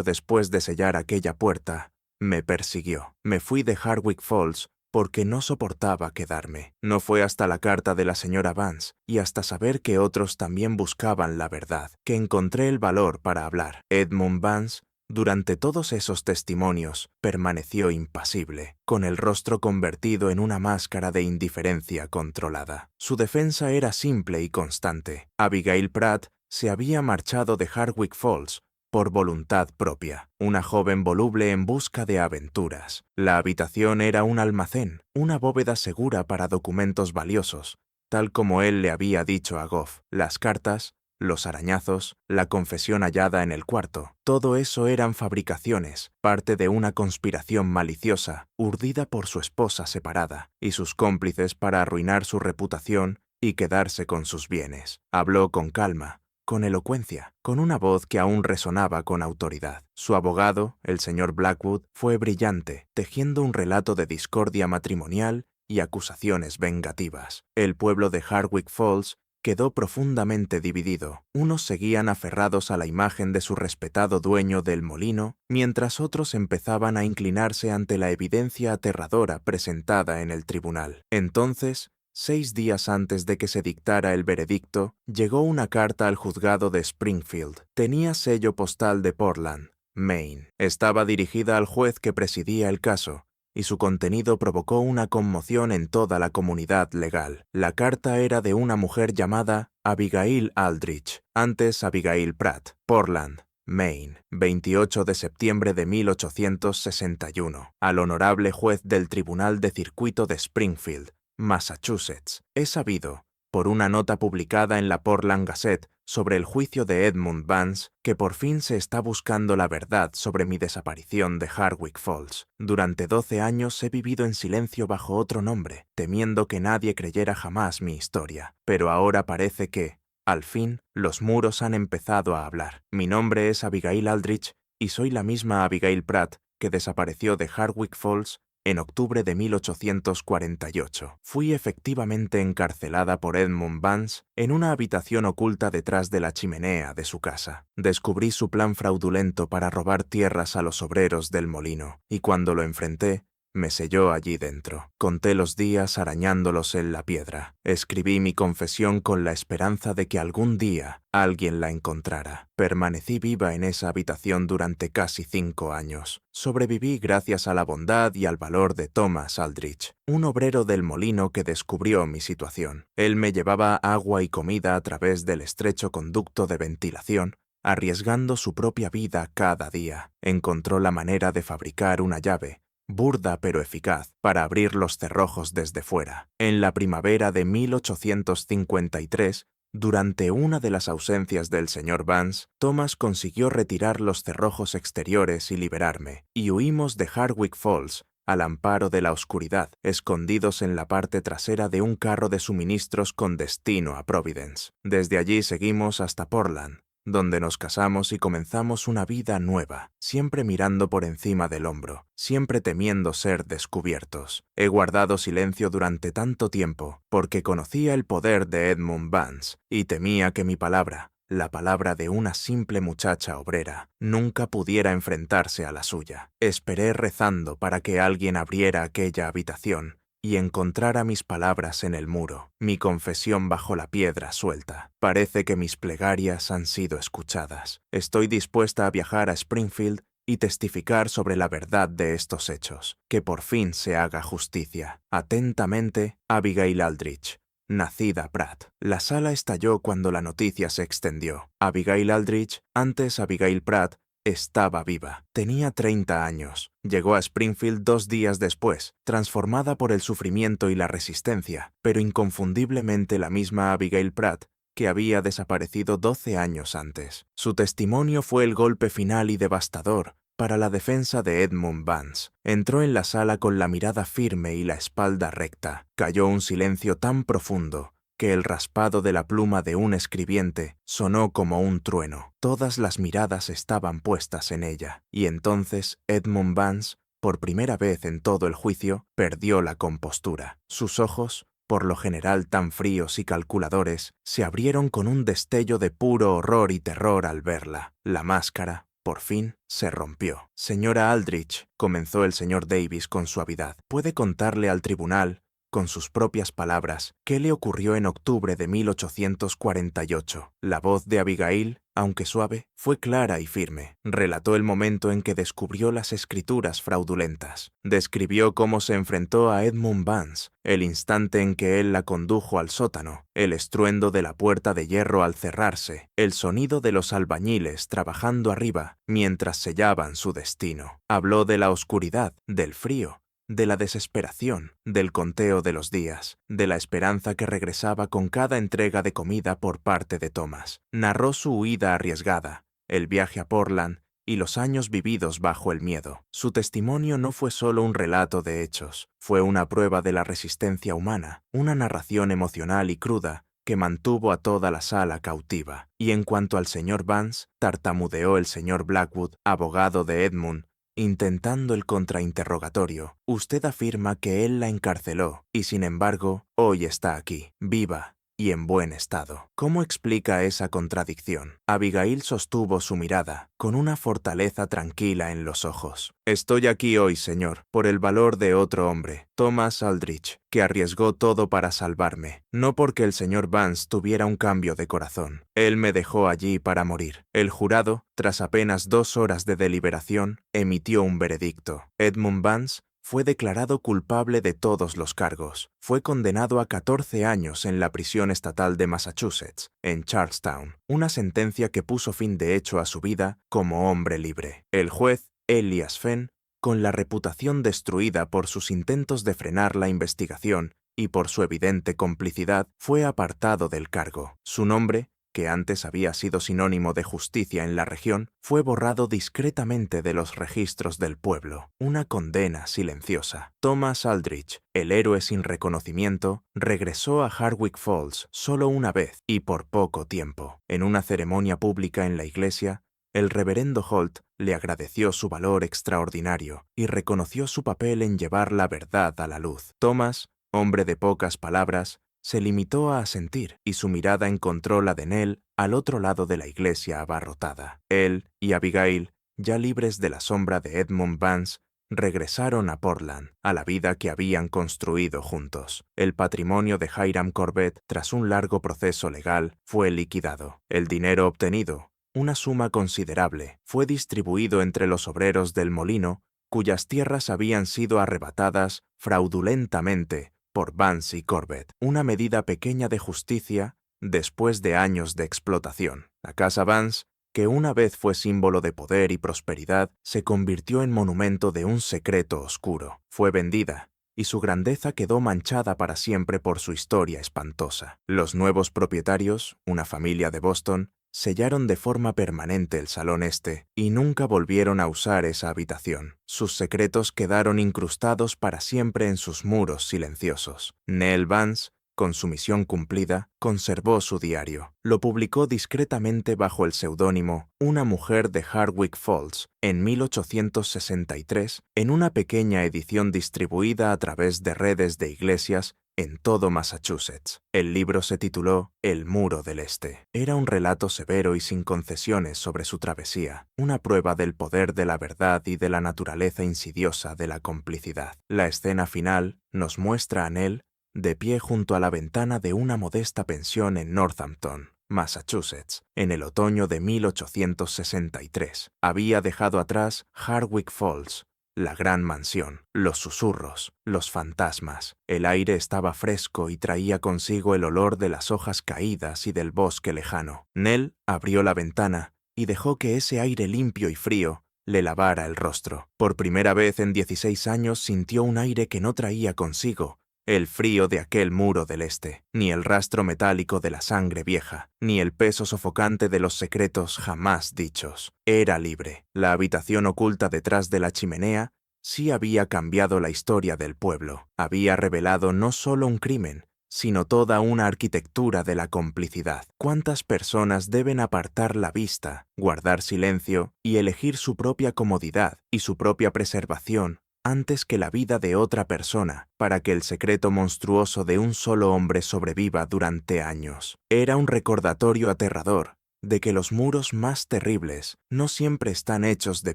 después de sellar aquella puerta, me persiguió. Me fui de Hardwick Falls porque no soportaba quedarme. No fue hasta la carta de la señora Vance y hasta saber que otros también buscaban la verdad que encontré el valor para hablar». Edmund Vance, durante todos esos testimonios, permaneció impasible, con el rostro convertido en una máscara de indiferencia controlada. Su defensa era simple y constante. Abigail Pratt se había marchado de Hardwick Falls por voluntad propia, una joven voluble en busca de aventuras. La habitación era un almacén, una bóveda segura para documentos valiosos, tal como él le había dicho a Goff. Las cartas, los arañazos, la confesión hallada en el cuarto, todo eso eran fabricaciones, parte de una conspiración maliciosa, urdida por su esposa separada y sus cómplices para arruinar su reputación y quedarse con sus bienes. Habló con calma, con elocuencia, con una voz que aún resonaba con autoridad. Su abogado, el señor Blackwood, fue brillante, tejiendo un relato de discordia matrimonial y acusaciones vengativas. El pueblo de Hardwick Falls quedó profundamente dividido. Unos seguían aferrados a la imagen de su respetado dueño del molino, mientras otros empezaban a inclinarse ante la evidencia aterradora presentada en el tribunal. Entonces, 6 días antes de que se dictara el veredicto, llegó una carta al juzgado de Springfield. Tenía sello postal de Portland, Maine. Estaba dirigida al juez que presidía el caso, y su contenido provocó una conmoción en toda la comunidad legal. La carta era de una mujer llamada Abigail Aldrich, antes Abigail Pratt, Portland, Maine, 28 de septiembre de 1861, al honorable juez del Tribunal de Circuito de Springfield, Massachusetts. Es sabido, por una nota publicada en la Portland Gazette sobre el juicio de Edmund Vance, que por fin se está buscando la verdad sobre mi desaparición de Hardwick Falls. Durante 12 años he vivido en silencio bajo otro nombre, temiendo que nadie creyera jamás mi historia. Pero ahora parece que, al fin, los muros han empezado a hablar. Mi nombre es Abigail Aldrich y soy la misma Abigail Pratt que desapareció de Hardwick Falls en octubre de 1848. Fui efectivamente encarcelada por Edmund Vance en una habitación oculta detrás de la chimenea de su casa. Descubrí su plan fraudulento para robar tierras a los obreros del molino, y cuando lo enfrenté, me selló allí dentro. Conté los días arañándolos en la piedra. Escribí mi confesión con la esperanza de que algún día alguien la encontrara. Permanecí viva en esa habitación durante casi 5 años. Sobreviví gracias a la bondad y al valor de Thomas Aldrich, un obrero del molino que descubrió mi situación. Él me llevaba agua y comida a través del estrecho conducto de ventilación, arriesgando su propia vida cada día. Encontró la manera de fabricar una llave, burda pero eficaz, para abrir los cerrojos desde fuera. En la primavera de 1853, durante una de las ausencias del señor Vance, Thomas consiguió retirar los cerrojos exteriores y liberarme, y huimos de Hardwick Falls al amparo de la oscuridad, escondidos en la parte trasera de un carro de suministros con destino a Providence. Desde allí seguimos hasta Portland, donde nos casamos y comenzamos una vida nueva, siempre mirando por encima del hombro, siempre temiendo ser descubiertos. He guardado silencio durante tanto tiempo porque conocía el poder de Edmund Vance y temía que mi palabra, la palabra de una simple muchacha obrera, nunca pudiera enfrentarse a la suya. Esperé rezando para que alguien abriera aquella habitación y encontrara mis palabras en el muro, mi confesión bajo la piedra suelta. Parece que mis plegarias han sido escuchadas. Estoy dispuesta a viajar a Springfield y testificar sobre la verdad de estos hechos. Que por fin se haga justicia. Atentamente, Abigail Aldrich, nacida Pratt. La sala estalló cuando la noticia se extendió. Abigail Aldrich, antes Abigail Pratt, estaba viva. Tenía 30 años. Llegó a Springfield 2 días después, transformada por el sufrimiento y la resistencia, pero inconfundiblemente la misma Abigail Pratt que había desaparecido 12 años antes. Su testimonio fue el golpe final y devastador para la defensa de Edmund Vance. Entró en la sala con la mirada firme y la espalda recta. Cayó un silencio tan profundo que el raspado de la pluma de un escribiente sonó como un trueno. Todas las miradas estaban puestas en ella, y entonces Edmund Vance, por primera vez en todo el juicio, perdió la compostura. Sus ojos, por lo general tan fríos y calculadores, se abrieron con un destello de puro horror y terror al verla. La máscara, por fin, se rompió. Señora Aldrich, comenzó el señor Davis con suavidad, ¿puede contarle al tribunal, con sus propias palabras, qué le ocurrió en octubre de 1848. La voz de Abigail, aunque suave, fue clara y firme. Relató el momento en que descubrió las escrituras fraudulentas. Describió cómo se enfrentó a Edmund Vance, el instante en que él la condujo al sótano, el estruendo de la puerta de hierro al cerrarse, el sonido de los albañiles trabajando arriba mientras sellaban su destino. Habló de la oscuridad, del frío, de la desesperación, del conteo de los días, de la esperanza que regresaba con cada entrega de comida por parte de Thomas. Narró su huida arriesgada, el viaje a Portland y los años vividos bajo el miedo. Su testimonio no fue solo un relato de hechos, fue una prueba de la resistencia humana, una narración emocional y cruda que mantuvo a toda la sala cautiva. Y en cuanto al señor Vance, tartamudeó el señor Blackwood, abogado de Edmund, intentando el contrainterrogatorio. Usted afirma que él la encarceló, y sin embargo, hoy está aquí, viva y en buen estado. ¿Cómo explica esa contradicción? Abigail sostuvo su mirada, con una fortaleza tranquila en los ojos. Estoy aquí hoy, señor, por el valor de otro hombre, Thomas Aldrich, que arriesgó todo para salvarme, no porque el señor Vance tuviera un cambio de corazón. Él me dejó allí para morir. El jurado, tras apenas 2 horas de deliberación, emitió un veredicto. Edmund Vance fue declarado culpable de todos los cargos. Fue condenado a 14 años en la prisión estatal de Massachusetts, en Charlestown, una sentencia que puso fin de hecho a su vida como hombre libre. El juez, Elias Fenn, con la reputación destruida por sus intentos de frenar la investigación y por su evidente complicidad, fue apartado del cargo. Su nombre, que antes había sido sinónimo de justicia en la región, fue borrado discretamente de los registros del pueblo. Una condena silenciosa. Thomas Aldrich, el héroe sin reconocimiento, regresó a Hardwick Falls solo una vez y por poco tiempo. En una ceremonia pública en la iglesia, el reverendo Holt le agradeció su valor extraordinario y reconoció su papel en llevar la verdad a la luz. Thomas, hombre de pocas palabras, se limitó a asentir y su mirada encontró la de Nell al otro lado de la iglesia abarrotada. Él y Abigail, ya libres de la sombra de Edmund Vance, regresaron a Portland, a la vida que habían construido juntos. El patrimonio de Hiram Corbett, tras un largo proceso legal, fue liquidado. El dinero obtenido, una suma considerable, fue distribuido entre los obreros del molino, cuyas tierras habían sido arrebatadas fraudulentamente por Vance y Corbett, una medida pequeña de justicia después de años de explotación. La casa Vance, que una vez fue símbolo de poder y prosperidad, se convirtió en monumento de un secreto oscuro. Fue vendida, y su grandeza quedó manchada para siempre por su historia espantosa. Los nuevos propietarios, una familia de Boston, sellaron de forma permanente el salón este y nunca volvieron a usar esa habitación. Sus secretos quedaron incrustados para siempre en sus muros silenciosos. Nell Vance, con su misión cumplida, conservó su diario. Lo publicó discretamente bajo el seudónimo Una mujer de Hardwick Falls en 1863 en una pequeña edición distribuida a través de redes de iglesias en todo Massachusetts. El libro se tituló El Muro del Este. Era un relato severo y sin concesiones sobre su travesía, una prueba del poder de la verdad y de la naturaleza insidiosa de la complicidad. La escena final nos muestra a Nell de pie junto a la ventana de una modesta pensión en Northampton, Massachusetts, en el otoño de 1863. Había dejado atrás Hardwick Falls, la gran mansión, los susurros, los fantasmas. El aire estaba fresco y traía consigo el olor de las hojas caídas y del bosque lejano. Nell abrió la ventana y dejó que ese aire limpio y frío le lavara el rostro. Por primera vez en 16 años sintió un aire que no traía consigo el frío de aquel muro del este, ni el rastro metálico de la sangre vieja, ni el peso sofocante de los secretos jamás dichos. Era libre. La habitación oculta detrás de la chimenea sí había cambiado la historia del pueblo. Había revelado no solo un crimen, sino toda una arquitectura de la complicidad. ¿Cuántas personas deben apartar la vista, guardar silencio y elegir su propia comodidad y su propia preservación antes que la vida de otra persona, para que el secreto monstruoso de un solo hombre sobreviva durante años? Era un recordatorio aterrador de que los muros más terribles no siempre están hechos de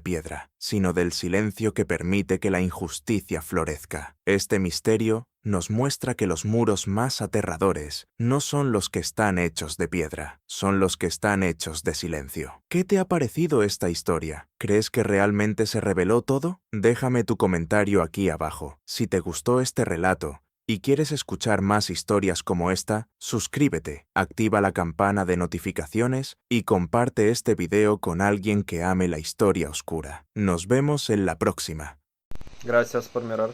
piedra, sino del silencio que permite que la injusticia florezca. Este misterio nos muestra que los muros más aterradores no son los que están hechos de piedra, son los que están hechos de silencio. ¿Qué te ha parecido esta historia? ¿Crees que realmente se reveló todo? Déjame tu comentario aquí abajo. Si te gustó este relato y quieres escuchar más historias como esta, suscríbete, activa la campana de notificaciones y comparte este video con alguien que ame la historia oscura. Nos vemos en la próxima.
Gracias por mirar.